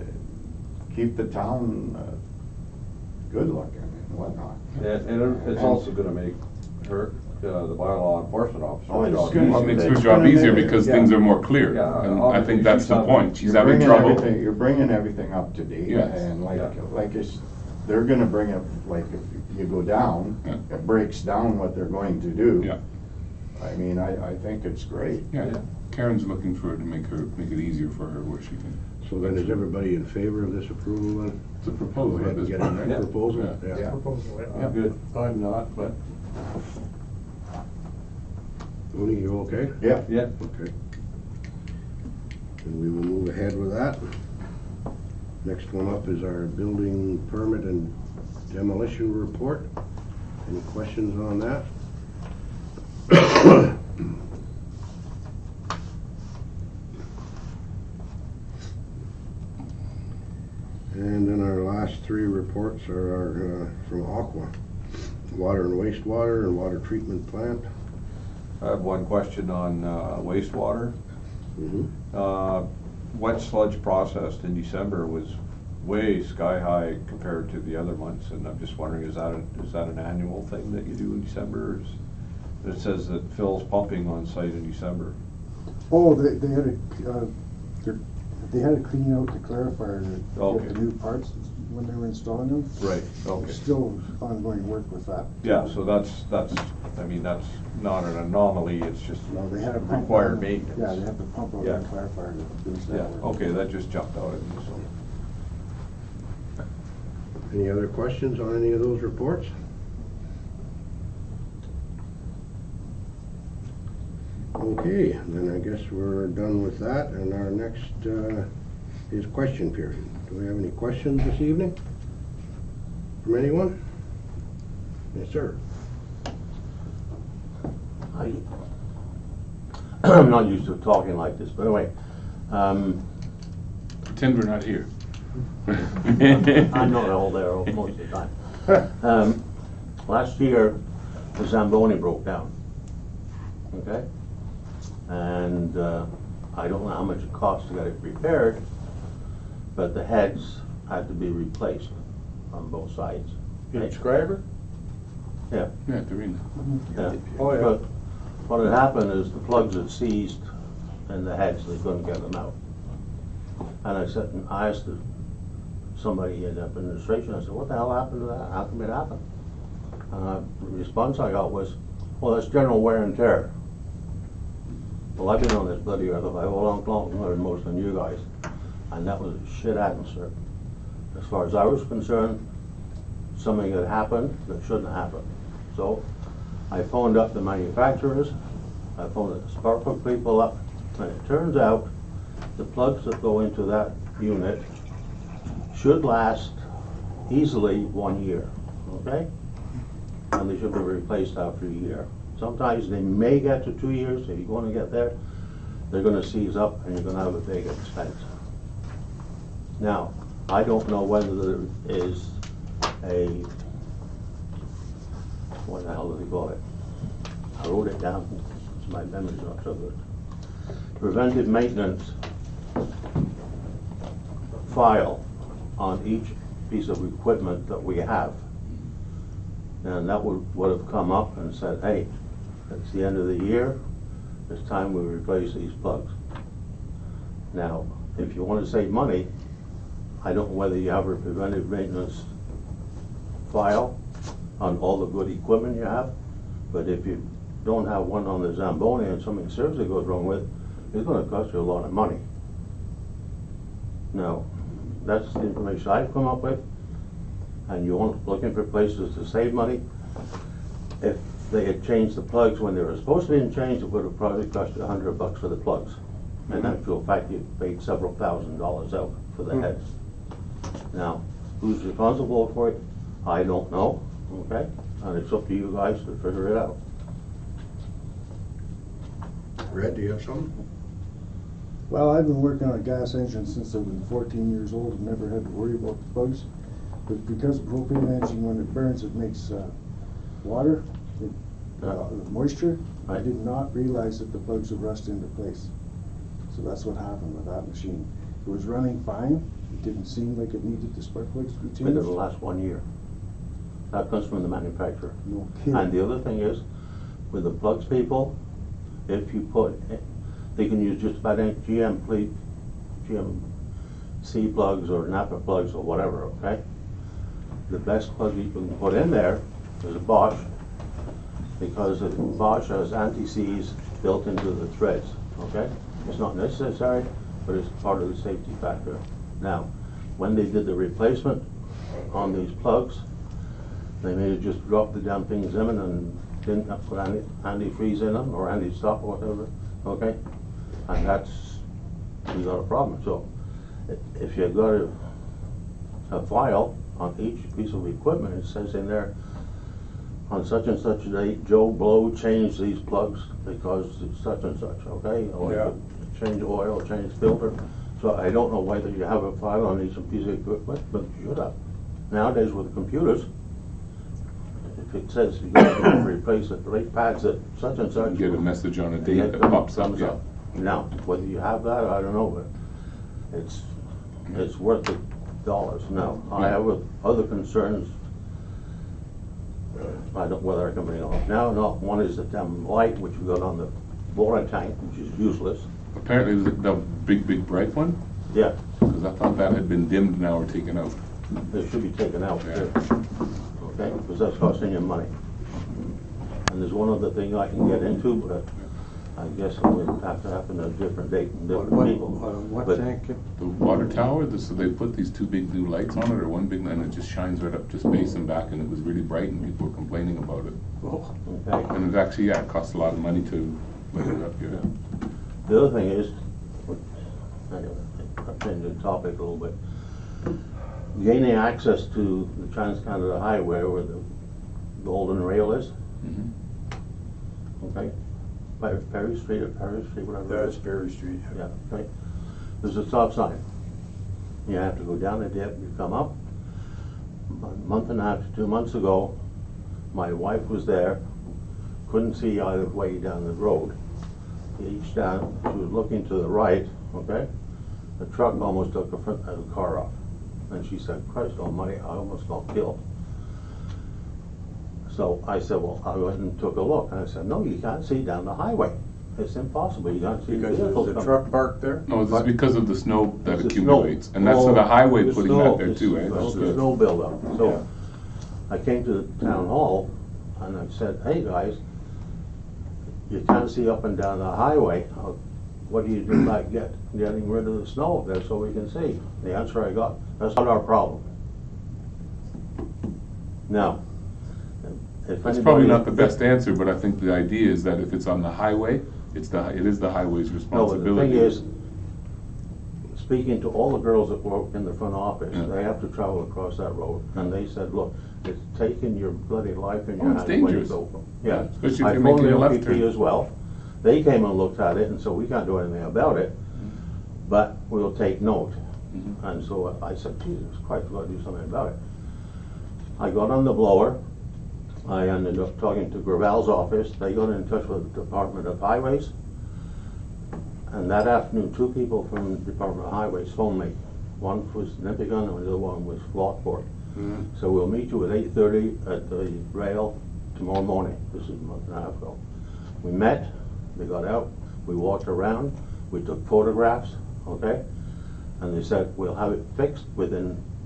keep the town good looking and whatnot. And it's also gonna make her, the bylaw enforcement officer. Oh, it's job gonna- Well, it easier. makes her It's job gonna easier make it- because yeah. things are more clear. Yeah, And I obviously think that's she's the not- point. She's You're having bringing trouble. everything- You're bringing everything up to date. Yes. And Yeah. they're gonna bring it, like, if you go down, Yeah. it breaks down what they're going to do. Yeah, I mean, I think it's great. yeah. Karen's looking for it to make it easier for her where she can. So then is everybody in favor of this approval then? It's a Go proposal ahead at and this get point. on that Yeah. proposal? Yeah. Proposal, I'm good, I'm not, but, Tony, you okay? Yeah. yeah. Okay. And we will move ahead with that. Next one up is our building permit and demolition report. Any questions on that? And then our last three reports are our, from Aqua. Water and wastewater and water treatment plant. I have one question on wastewater. Mhm. Wet sludge processed in December was way sky high compared to the other months, and I'm just wondering, is that an annual thing that you do in December? Or it says that Phil's pumping on site in December. Oh, they had a clean out the clarifier to Okay. get the new parts when they were installing them. Right, okay. Still ongoing work with that. Yeah, so that's not an anomaly, it's just No, they had a pump. required maintenance. Yeah, they have to pump out Yeah. the clarifier to finish Yeah, that work. okay, that just jumped out at me, so. Any other questions on any of those reports? Okay, then I guess we're done with that, and our next is question period. Do we have any questions this evening? From anyone? Yes, sir. I'm not used to talking like this, but anyway, Pretend we're not here. I'm not all there most of the time. Last year, the Zamboni broke down, okay? And I don't know how much it cost to get it repaired, but the heads had to be replaced on both sides. In Schreiber? Yeah. Yeah, Doreen. Yeah. Oh, yeah. But what had happened is the plugs had seized and the heads, they couldn't get them out. And I said, and I asked somebody in the administration, I said, what the hell happened to that? How come it happened? The response I got was, well, that's general wear and tear. Well, I've been on this bloody earth a long longer than most of you guys. And that was a shit answer. As far as I was concerned, something had happened that shouldn't happen. So I phoned up the manufacturers, I phoned the spark plug people up, and it turns out the plugs that go into that unit should last easily 1 year, okay? And they should be replaced after a year. Sometimes they may get to 2 years. If you're going to get there, they're going to seize up and you're going to have a big expense. Now, I don't know whether there is a, what the hell do they call it? I wrote it down, my memory's not so good. Preventive maintenance file on each piece of equipment that we have. And that would have come up and said, hey, it's the end of the year, it's time we replace these plugs. Now, if you want to save money, I don't know whether you have a preventive maintenance file on all the good equipment you have, but if you don't have one on the Zamboni and something seriously goes wrong with it, it's going to cost you a lot of money. Now, that's the information I've come up with, and you're looking for places to save money. If they had changed the plugs when they were supposed to be changed, it would have probably cost you $100 for the plugs. In actual fact, you paid several $1,000s out for the heads. Now, who's responsible for it? I don't know, okay? And it's up to you guys to figure it out. Red, do you have something? Well, I've been working on a gas engine since I've been 14 years old and never had to worry about the bugs. But because propane engine, when it burns, it makes water, moisture. I did not realize that the plugs would rust into place. So that's what happened with that machine. It was running fine. It didn't seem like it needed the spark plugs to be But it'll changed. last 1 year. That comes from the manufacturer. No And kidding. the other thing is, with the plugs people, if you put, they can use just about any GMC plugs or Napa plugs or whatever, okay? The best plug you can put in there is a Bosch, because the Bosch has anti-seize built into the threads, okay? It's not necessary, but it's part of the safety factor. Now, when they did the replacement on these plugs, they may have just dropped the damn things in and didn't have put any antifreeze in them or anti-stop or whatever, okay? And that's, you got a problem. So if you've got a file on each piece of equipment, it says in there, on such and such a date, Joe Blow changed these plugs because it's such and such, okay? Or Yeah. change oil, change filter. So I don't know whether you have a file on each piece of equipment, but you should have. Nowadays with computers, if it says you got to replace the brake pads at such and such. Get a message on a you date get that them, pops up, thumbs yeah. up. Now, whether you have that, I don't know, but it's worth the dollars. Now, I have other concerns. I don't, whether I can bring it up now or not. One is the damn light which we got on the water tank, which is useless. Apparently the big bright one, Yeah, because I thought that had been dimmed now or taken out. it should be taken out, Yeah. too. Okay, because that's costing you money. And there's one other thing I can get into, but I guess it would have to happen at a different date and different people. What But tank? The water tower, so they put these two big new lights on it, or one big, and it just shines right up, just base and back, and it was really bright, and people were complaining about it. Okay. And it actually, yeah, it costs a lot of money to light it up here. The other thing is, I've changed the topic a little bit, gaining access to the Trans-Canada Highway where the Golden Rail is, Mhm. okay? Perry Street or Perry Street, whatever it That's is. Berry Street. Yeah, okay. There's a stop sign. You have to go down the dip, you come up. A month and a half to 2 months ago, my wife was there, couldn't see either way down the road. Each down, she was looking to the right, okay? The truck almost took the front of the car off. And she said, Christ almighty, I almost got killed. So I said, well, I went and took a look, and I said, no, you can't see down the highway. It's impossible, you can't see Because vehicles there's a coming. truck parked there? No, it's because of the snow that It's the accumulates, snow. and that's for the highway The putting snow, that there too, eh? it's That's the good. snow buildup. Yeah. So I came to the town hall and I said, hey guys, you can't see up and down the highway. What do you do about getting rid of the snow up there so we can see? The answer I got, that's not our problem. Now, if It's probably anybody- not the best answer, but I think the idea is that if it's on the highway, it is the highway's No, but the responsibility. thing is, speaking to all the girls that work in the front office, Yeah. they have to travel across that road, and they said, look, it's taking your bloody life in Oh, your it's hands when you dangerous. go. Yeah. Especially if I you're phoned making the a left LPP turn. as well. They came and looked at it, and so we can't do anything about it, but we'll take note. Mhm. And so I said, Jesus Christ, we've got to do something about it. I got on the blower. I ended up talking to Gravel's office. They got in touch with the Department of Highways. And that afternoon, two people from the Department of Highways phoned me. One was Nipigon and the other one was Lockport. So we'll meet you at 8:30 at the rail tomorrow morning. This is a month and a half ago. We met, they got out, we walked around, we took photographs, okay? And they said, we'll have it fixed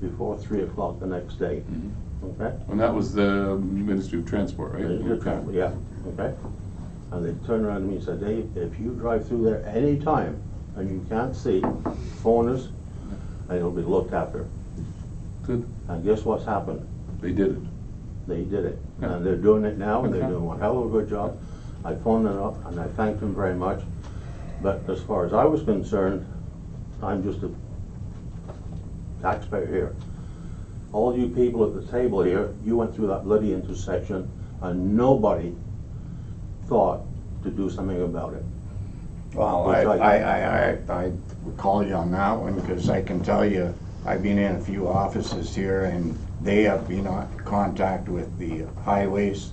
before 3 o'clock the next day, Mhm. okay? And that was the Ministry of Transport, right? Yeah, okay. And they turned around to me and said, Dave, if you drive through there any time and you can't see, phone us and it'll be looked after. Good, And guess what's happened? they did it. They did it. Yeah. And they're doing it now and they're Okay. doing one hell of a good job. I phoned them up and I thanked them very much. But as far as I was concerned, I'm just a taxpayer here. All you people at the table here, you went through that bloody intersection and nobody thought to do something about it. Well, Which I would call you on that one, because I can tell you, I've been in a few offices here, and They have been in contact with the highways.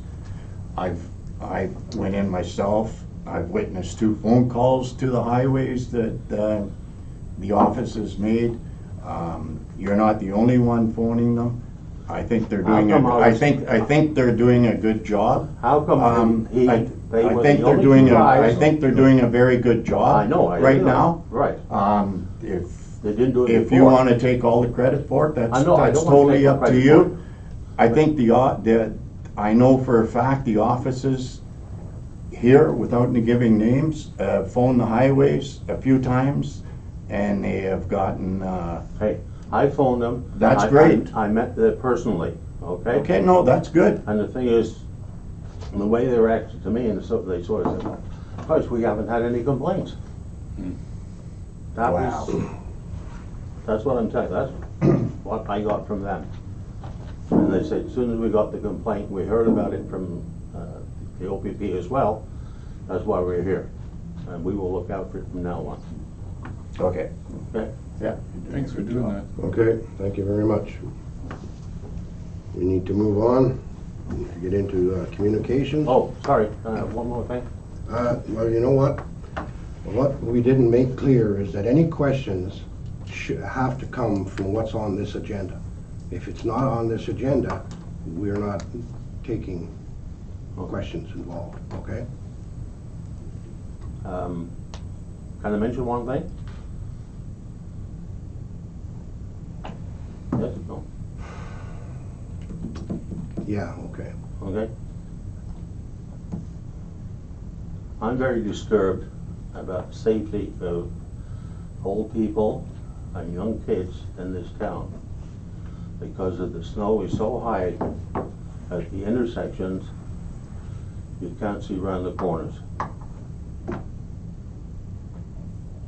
I went in myself. I've witnessed 2 phone calls to the highways that the office has made. You're not the only one phoning them. I think they're doing I think they're doing a good job. How come I they were think the they're only doing two guys? I think they're doing a very good job. I know, I right know. now. Right. If They didn't do it if you before. want to take all the credit for it, that's I know, I that's don't wanna totally take the up to credit for you. I think I know for a fact the offices here, without giving names, phoned the highways a few times, and they have gotten. Hey, I phoned them. That's I- great. I met them personally, okay? Okay, no, that's good. And the thing is, the way they reacted to me, and so they sort of said, "Well, of course, we haven't had any complaints." That was, that's what I'm telling you, that's what I got from them. And they said, as soon as we got the complaint, we heard about it from the OPP as well, that's why we're here. And we will look out for it from now on, Okay. okay? Yeah. Thanks for doing that. Okay, thank you very much. We need to move on, to get into communications. Oh, sorry, one more thing. Well, you know what? What we didn't make clear is that any questions have to come from what's on this agenda. If it's not on this agenda, we're not taking questions involved, okay? Can I mention one thing? Yes, no, Yeah, okay. okay? I'm very disturbed about safety of old people and young kids in this town because of the snow is so high at the intersections, you can't see around the corners.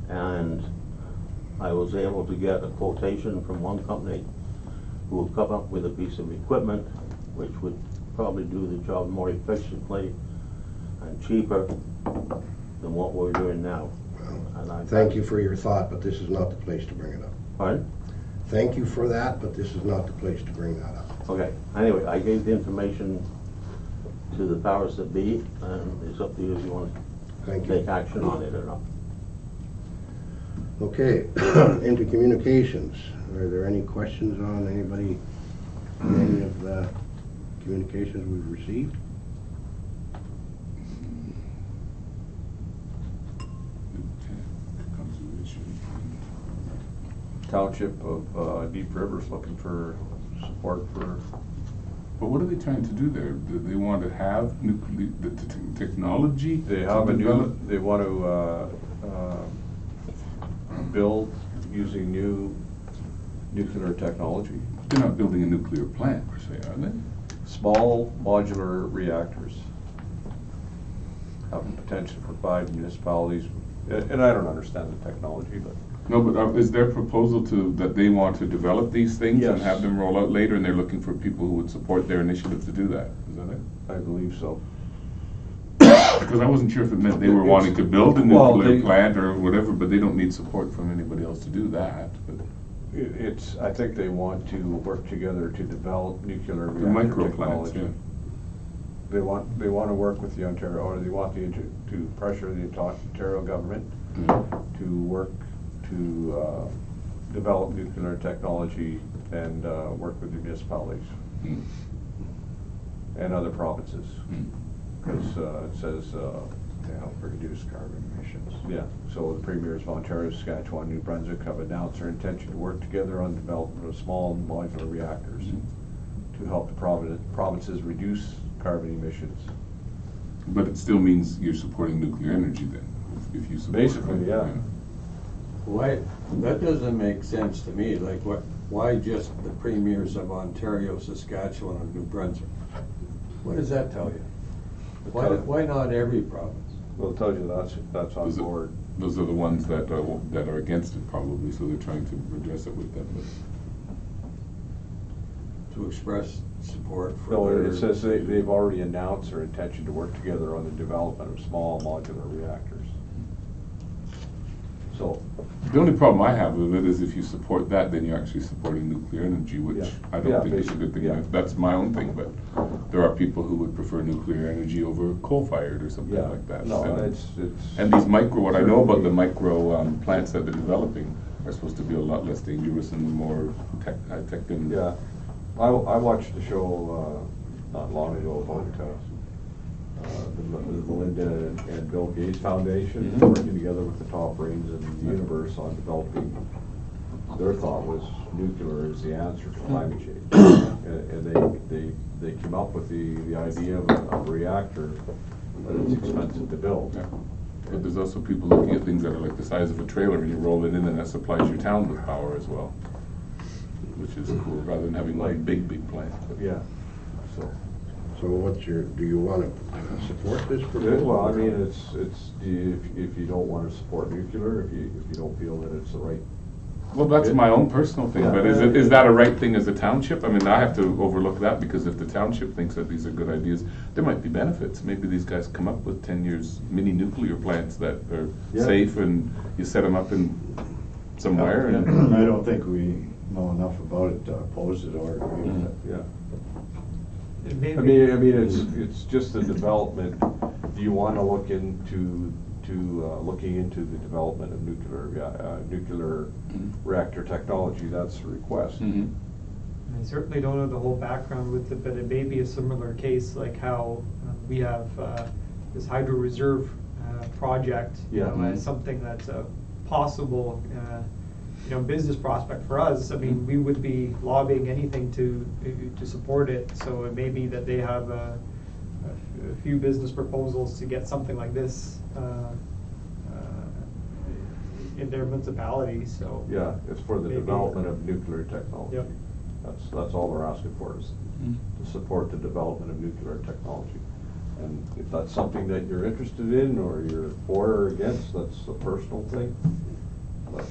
And I was able to get a quotation from one company who will come up with a piece of equipment which would probably do the job more efficiently and cheaper than what we're doing now. And I Thank you for your thought, but this is not the place to bring it up. Pardon? Thank you for that, but this is not the place to bring that up. Okay, anyway, I gave the information to the powers that be, and it's up to you if you want Thank to you. take action on it or not. Okay, into communications. Are there any questions on any of the communications we've received? Township of Deep River's looking for support for, But what are they trying to do there? Do they want to have nuclear, the technology? they to have a new, develop? they want to build using new nuclear technology. They're not building a nuclear plant per se, are they? Small modular reactors have the potential to provide municipalities, and I don't understand the technology, but No, but is their proposal that they want to develop these things and Yes. have them roll out later, and they're looking for people who would support their initiative to do that? Is that it? I believe so. Because I wasn't sure if it meant they were wanting to build a Well, nuclear they- plant or whatever, but they don't need support from anybody else to do that. But It's, I think they want to work together to develop nuclear the reactor micro plants, technology. They want to work with the Ontario, or they want to pressure the Ontario government to work to develop nuclear technology and work with the municipalities Mm. and other provinces. Because it says, To help reduce carbon emissions. yeah, so the premiers of Ontario, Saskatchewan, New Brunswick have announced their intention to work together on development of small modular reactors to help the provinces reduce carbon emissions. But it still means you're supporting nuclear energy then, if you support it. Basically, yeah. Why, that doesn't make sense to me, like why just the premiers of Ontario, Saskatchewan, and New Brunswick? What does that tell you? Why not every province? Well, it tells you that's on board. Those are the ones that are against it probably, so they're trying to address it with them. To express support for No, their... it says they've already announced their intention to work together on the development of small modular reactors. So, The only problem I have with it is if you support that, then you're actually supporting nuclear energy, which Yeah. I don't Yeah, think is a good thing. yeah. That's my own thing, but there are people who would prefer nuclear energy over coal-fired or something yeah, like that. no, And- it's. And these what I know about the micro plants that they're developing are supposed to be a lot less dangerous and more high-tech than. Yeah, I watched a show, not long ago about, the Melinda and Bill Gates Foundation, Mhm. working together with the top brains in the universe on developing. Their thought was nuclear is the answer to climate change. And they came up with the idea of a reactor, but it's expensive to build. Yeah. But there's also people looking at things that are like the size of a trailer and you roll it in and that supplies your town with power as well, which is cool, rather than having one big plant. But Yeah, so. So do you want to support this proposal? Well, I mean, if you don't want to support nuclear, if you don't feel that it's the right. Well, that's my own personal thing, Yeah. but is that a right thing as a township? I mean, I have to overlook that, because if the township thinks that these are good ideas, there might be benefits. Maybe these guys come up with 10 years mini nuclear plants that are Yeah. safe, and you set them up in somewhere. And I don't think we know enough about it to oppose it or agree with it. Yeah. It may I be- mean, it's just the development. Do you want to look into looking into the development of nuclear reactor technology? That's the request. Mhm. I certainly don't know the whole background with it, but it may be a similar case like how we have this hydro reserve project. You Yeah. know, as something that's a possible, business prospect for us. I mean, we would be lobbying anything to support it. So it may be that they have a few business proposals to get something like this in their municipality. So Yeah, it's for the Maybe. development of nuclear technology. Yep. That's all they're asking for, is Mm. to support the development of nuclear technology. And if that's something that you're interested in, or you're for or against, that's a personal thing. But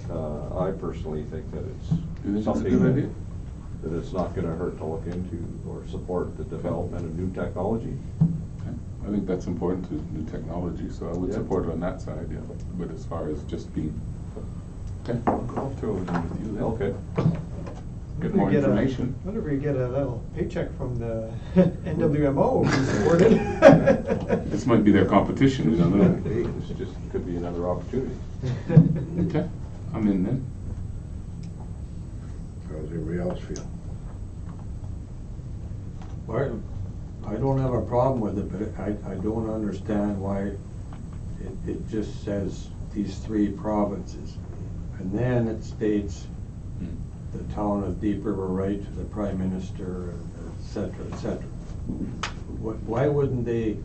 I personally think that You think it's it's a something good idea? that it's not gonna hurt to look into or support the development of new technology. Okay. I think that's important to new technology, so I would Yeah. support it on that side, yeah. But as far as just being, okay, I'll throw it in with you then. Okay. Get more information. Wonder if we get a little paycheck from the NWMO if we support it. This might be their competition, we don't know. Hey, this just could be another opportunity. Okay, I'm in then. How does everybody else feel? Well, I don't have a problem with it, but I don't understand why it just says these 3 provinces. And then it states the town of Deep River right to the Prime Minister, et cetera, et cetera. Why wouldn't they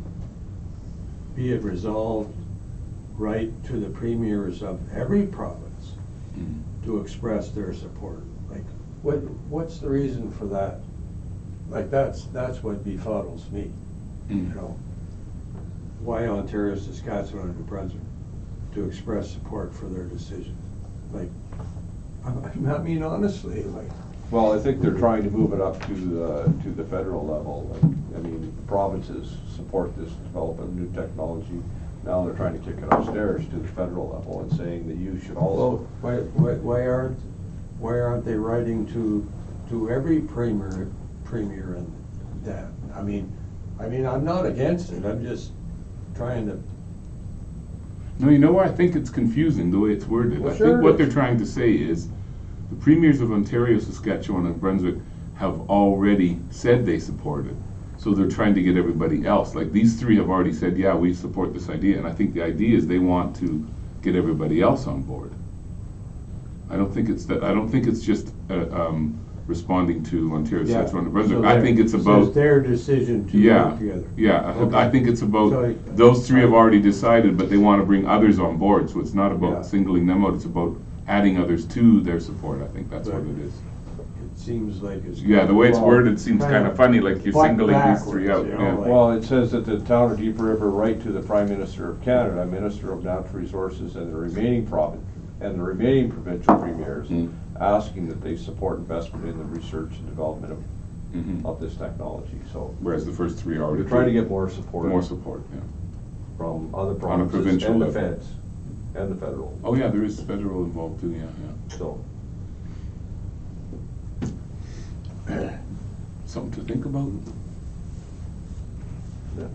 be it resolved right to the premiers of every province to express their support? Like, what's the reason for that? Like, that's what befuddles me, you know? Why Ontario, Saskatchewan, and New Brunswick to express support for their decision? Like, I mean, honestly, like. Well, I think they're trying to move it up to the federal level. Like, I mean, the provinces support this development of new technology. Now they're trying to kick it upstairs to the federal level and saying that you should also. Why aren't they writing to every premier and that? I mean, I'm not against it, I'm just trying to. No, you know what, I think it's confusing the way it's worded. Well, I sure think it what is. they're trying to say is, the premiers of Ontario, Saskatchewan, and Brunswick have already said they support it. So they're trying to get everybody else. Like, these 3 have already said, yeah, we support this idea, and I think the idea is they want to get everybody else on board. I don't think it's that, I don't think it's just responding to Ontario, Yeah. Saskatchewan, and Brunswick. So I think it's so about. it's their decision to Yeah, work together. yeah, Okay. I think it's So about, those 3 have already decided, but they want to bring others on board, so it's not Yeah. about singling them out, it's about adding others to their support, I think that's what Right. it is. It seems like it's. Yeah, the way it's well, worded seems kind of funny, like you're butt singling these 3 out, backwards, you know, yeah. like- Well, it says that the town of Deep River write to the Prime Minister of Canada, Minister of Natural Resources, and the remaining provincial premiers, asking that they support investment in the research and development Mhm. of this technology. So Whereas the first 3 are already. we're trying to get more support. More support, yeah. From other On a provinces provincial and the level. feds. and the federal, Oh, yeah, there is federal involved too, yeah, so. yeah. Something to think about. Yeah.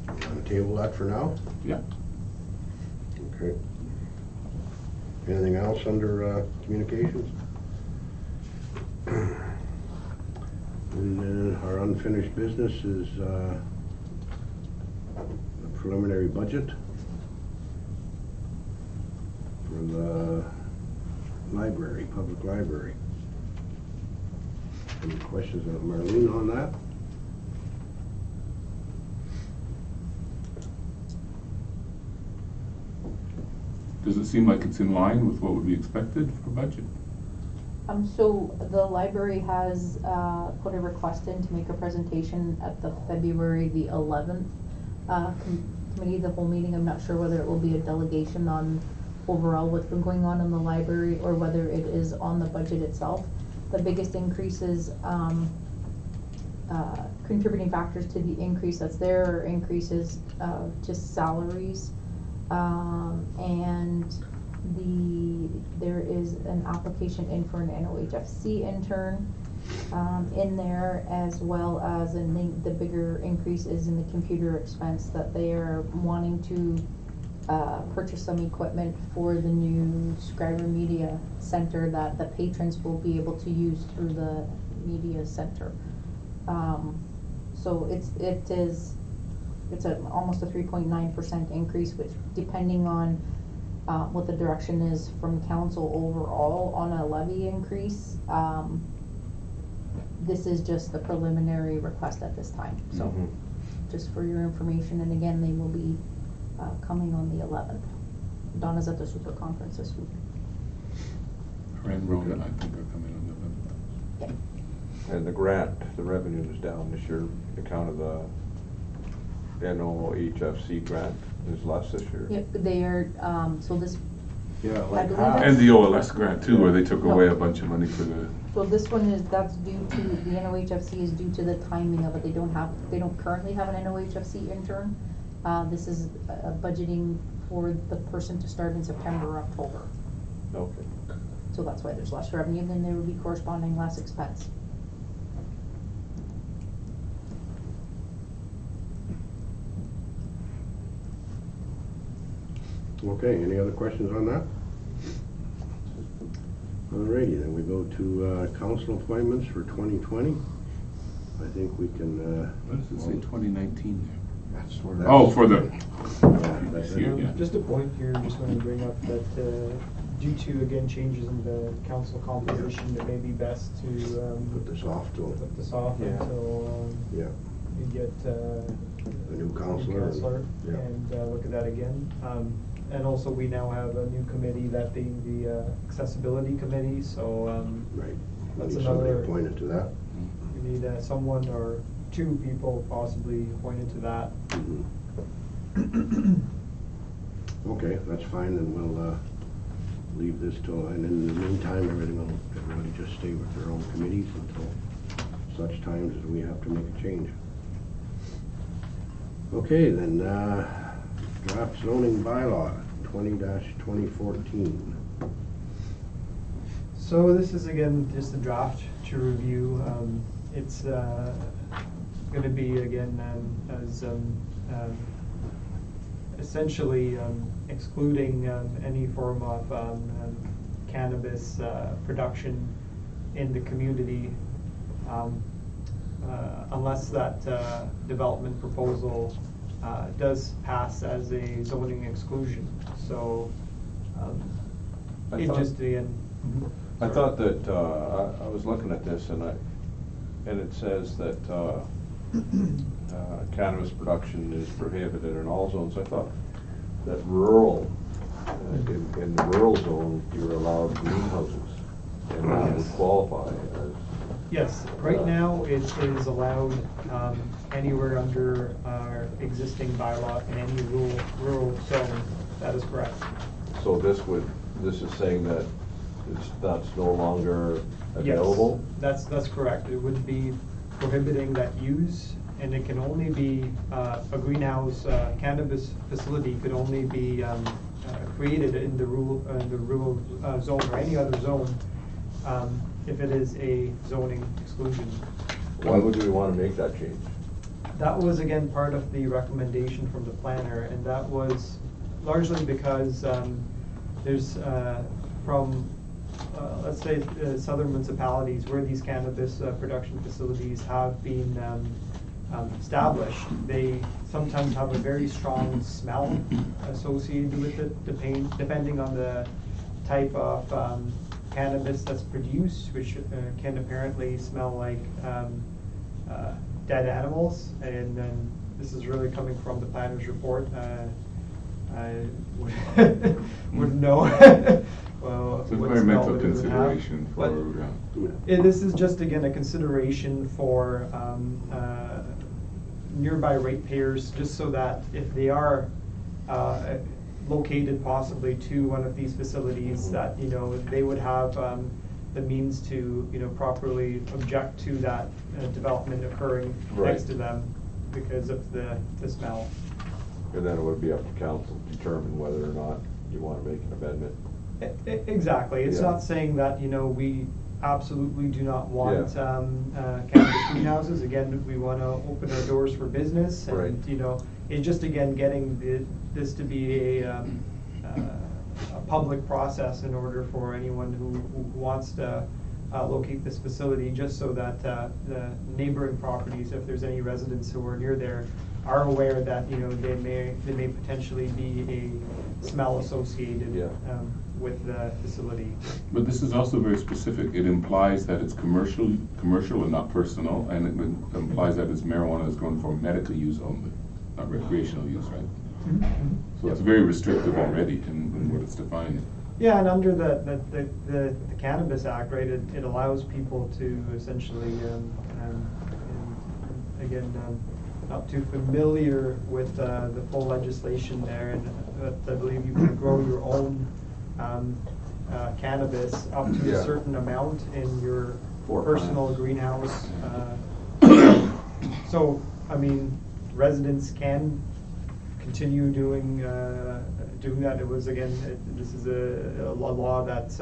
Want to table that for now? Yeah. Okay. Anything else under communications? And our unfinished business is the preliminary budget for the library, public library. Any questions of Marlene on that? Does it seem like it's in line with what would be expected for budget? So the library has, put a request in to make a presentation at the February the 11th, committee of the whole meeting. I'm not sure whether it will be a delegation on overall what's been going on in the library or whether it is on the budget itself. The biggest increases, contributing factors to the increase that's there are increases, just salaries, and there is an application in for an NOHFC intern in there, as well as the bigger increase is in the computer expense that they are wanting to purchase some equipment for the new Schreiber Media Center that the patrons will be able to use through the media center. So it's almost a 3.9% increase, which depending on what the direction is from council overall on a levy increase, this is just the preliminary request at this time. So just for your information, and again, they will be coming on the 11th. Donna's at the super conference this week. Her and Ronan, I think, are coming on the event. And the grant, the revenue is down this year, account of the NOHFC grant is less this year. Yep, they are, so this, Yeah, I like believe half. And the OLS grant too, where they took away a bunch of money for the, so this one that's due to, the NOHFC is due to the timing of it. They don't currently have an NOHFC intern. This is budgeting for the person to start in September or October. Okay. So that's why there's less revenue, then there would be corresponding less expense. Okay, any other questions on that? Alrighty, then we go to council appointments for 2020. I think we can. what does it say, 2019 there? That's where Oh, for the, Yeah, that's Here, it. yeah. Just a point here, just wanted to bring up that due to, again, changes in the council composition, it may be best to Put this off till, put this off Yeah. until yeah, you get a new new counselor. counselor Yeah. and look at that again. And also, we now have a new committee, that being the accessibility committee, so Right. We That's need somebody another- appointed to that. we need someone or two people possibly appointed to that. Mhm. Okay, that's fine, then we'll leave this till, and in the meantime, everybody just stay with their own committees until such times as we have to make a change. Okay, then, draft zoning bylaw, 20-2014. So this is again just a draft to review. It's going to be again as essentially excluding any form of cannabis production in the community unless that development proposal does pass as a zoning exclusion. So I it thought- just again. I thought that, I was looking at this and it says that cannabis production is prohibited in all zones. I thought that rural, in the rural zone, you're allowed greenhouses and that would qualify as. Yes, right now it is allowed anywhere under our existing bylaw in any rural zone. That is correct. So this is saying that that's no longer Yes, available? that's correct. It would be prohibiting that use and it can only be, a greenhouse cannabis facility could only be created in the rural zone or any other zone if it is a zoning exclusion. Why would we wanna make that change? That was again part of the recommendation from the planner, and that was largely because there's from let's say southern municipalities where these cannabis production facilities have been established, they sometimes have a very strong smell associated with it, depending on the type of cannabis that's produced, which can apparently smell like dead animals. And then this is really coming from the planner's report. I wouldn't know. Well, It's an what environmental smell it would have. consideration for, This is just, again, a consideration for nearby ratepayers, just so that if they are located possibly to one of these facilities, that, you know, they would have the means to, you know, properly object to that development occurring Right. next to them because of the smell. And then it would be up to council to determine whether or not you wanna make an amendment. Exactly, it's Yeah. not saying that, you know, we absolutely do not want Yeah. cannabis greenhouses. Again, we wanna open our doors for business, Right. and, you know, it's just, again, getting this to be a public process in order for anyone who wants to locate this facility, just so that the neighboring properties, if there's any residents who are near there, are aware that, you know, they may potentially be a smell associated Yeah. with the facility. but this is also very specific. It implies that it's commercial and not personal, and it implies that it's marijuana is grown for medical use only, not recreational use, right? So it's very restrictive already in what it's defining. Yeah, and under the Cannabis Act, right, it allows people to essentially, again, not too familiar with the full legislation there, and I believe you can grow your own cannabis up to Yeah. a certain amount in your 4 personal plants. greenhouse. So, I mean, residents can continue doing that. It was, again, this is a law that's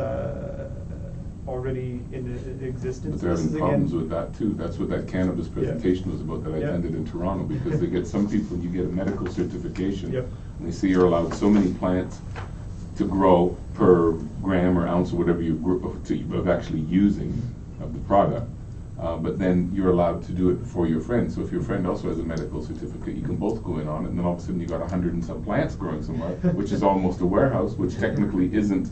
already in existence. But they're This having is, problems again, with that too. That's what that cannabis presentation was about that I Yeah. attended in Toronto, because they get some people, you get a medical certification. Yep. And they say you're allowed so many plants to grow per gram or ounce or whatever of actually using of the product. But then you're allowed to do it for your friend. So if your friend also has a medical certificate, you can both go in on it, and then all of a sudden you got 100 and some plants growing somewhere, which is almost a warehouse, which technically isn't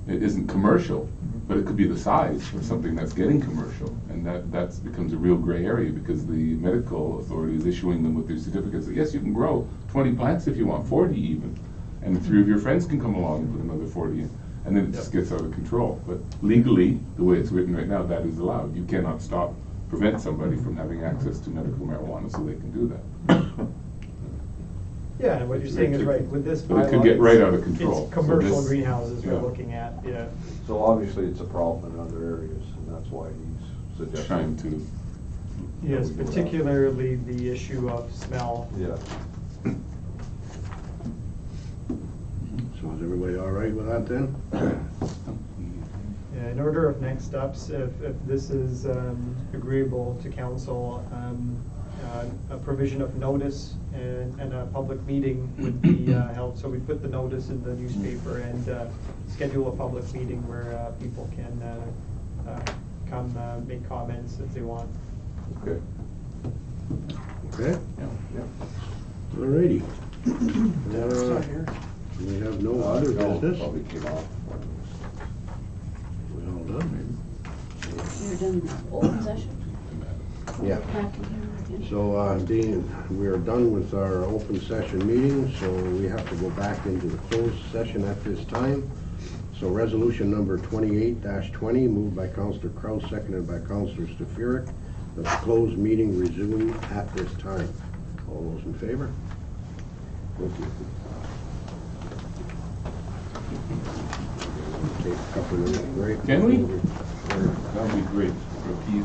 it isn't commercial, but it could be the size of something that's getting commercial, and that becomes a real gray area, because the medical authority is issuing them with their certificates that yes, you can grow 20 plants if you want, 40 even, and 3 of your friends can come along and put another 40 in. And then it just gets out of control. But legally, the way it's written right now, that is allowed. You cannot prevent somebody from having access to medical marijuana, so they can do that. yeah, and what you're saying is right, with this But it could bylaw, get right it's- out of control. It's So commercial this- greenhouses we're yeah. looking at, yeah. So obviously it's a problem in other areas, and that's why he's suggesting. Trying to, Yes, we go out. particularly the issue of smell. Yeah. So is everybody all right with that then? Yeah, in order of next steps, if this is agreeable to council, a provision of notice and a public meeting would be held. So we put the notice in the newspaper and schedule a public meeting where people can come make comments if they want. Okay. Okay, yeah. all righty. We have no other No, business. probably came off. We all done, You're done with open session? maybe? Yeah. Back in here again. So, Dean, we are done with our open session meeting, so we have to go back into the closed session at this time. So resolution number 28-20, moved by Councillor Kraus, seconded by Councillor Stefurek. The closed meeting resumed at this time. All those in favor? Thank you. Take a couple minutes break. Can we? Sure. That would be great for a few.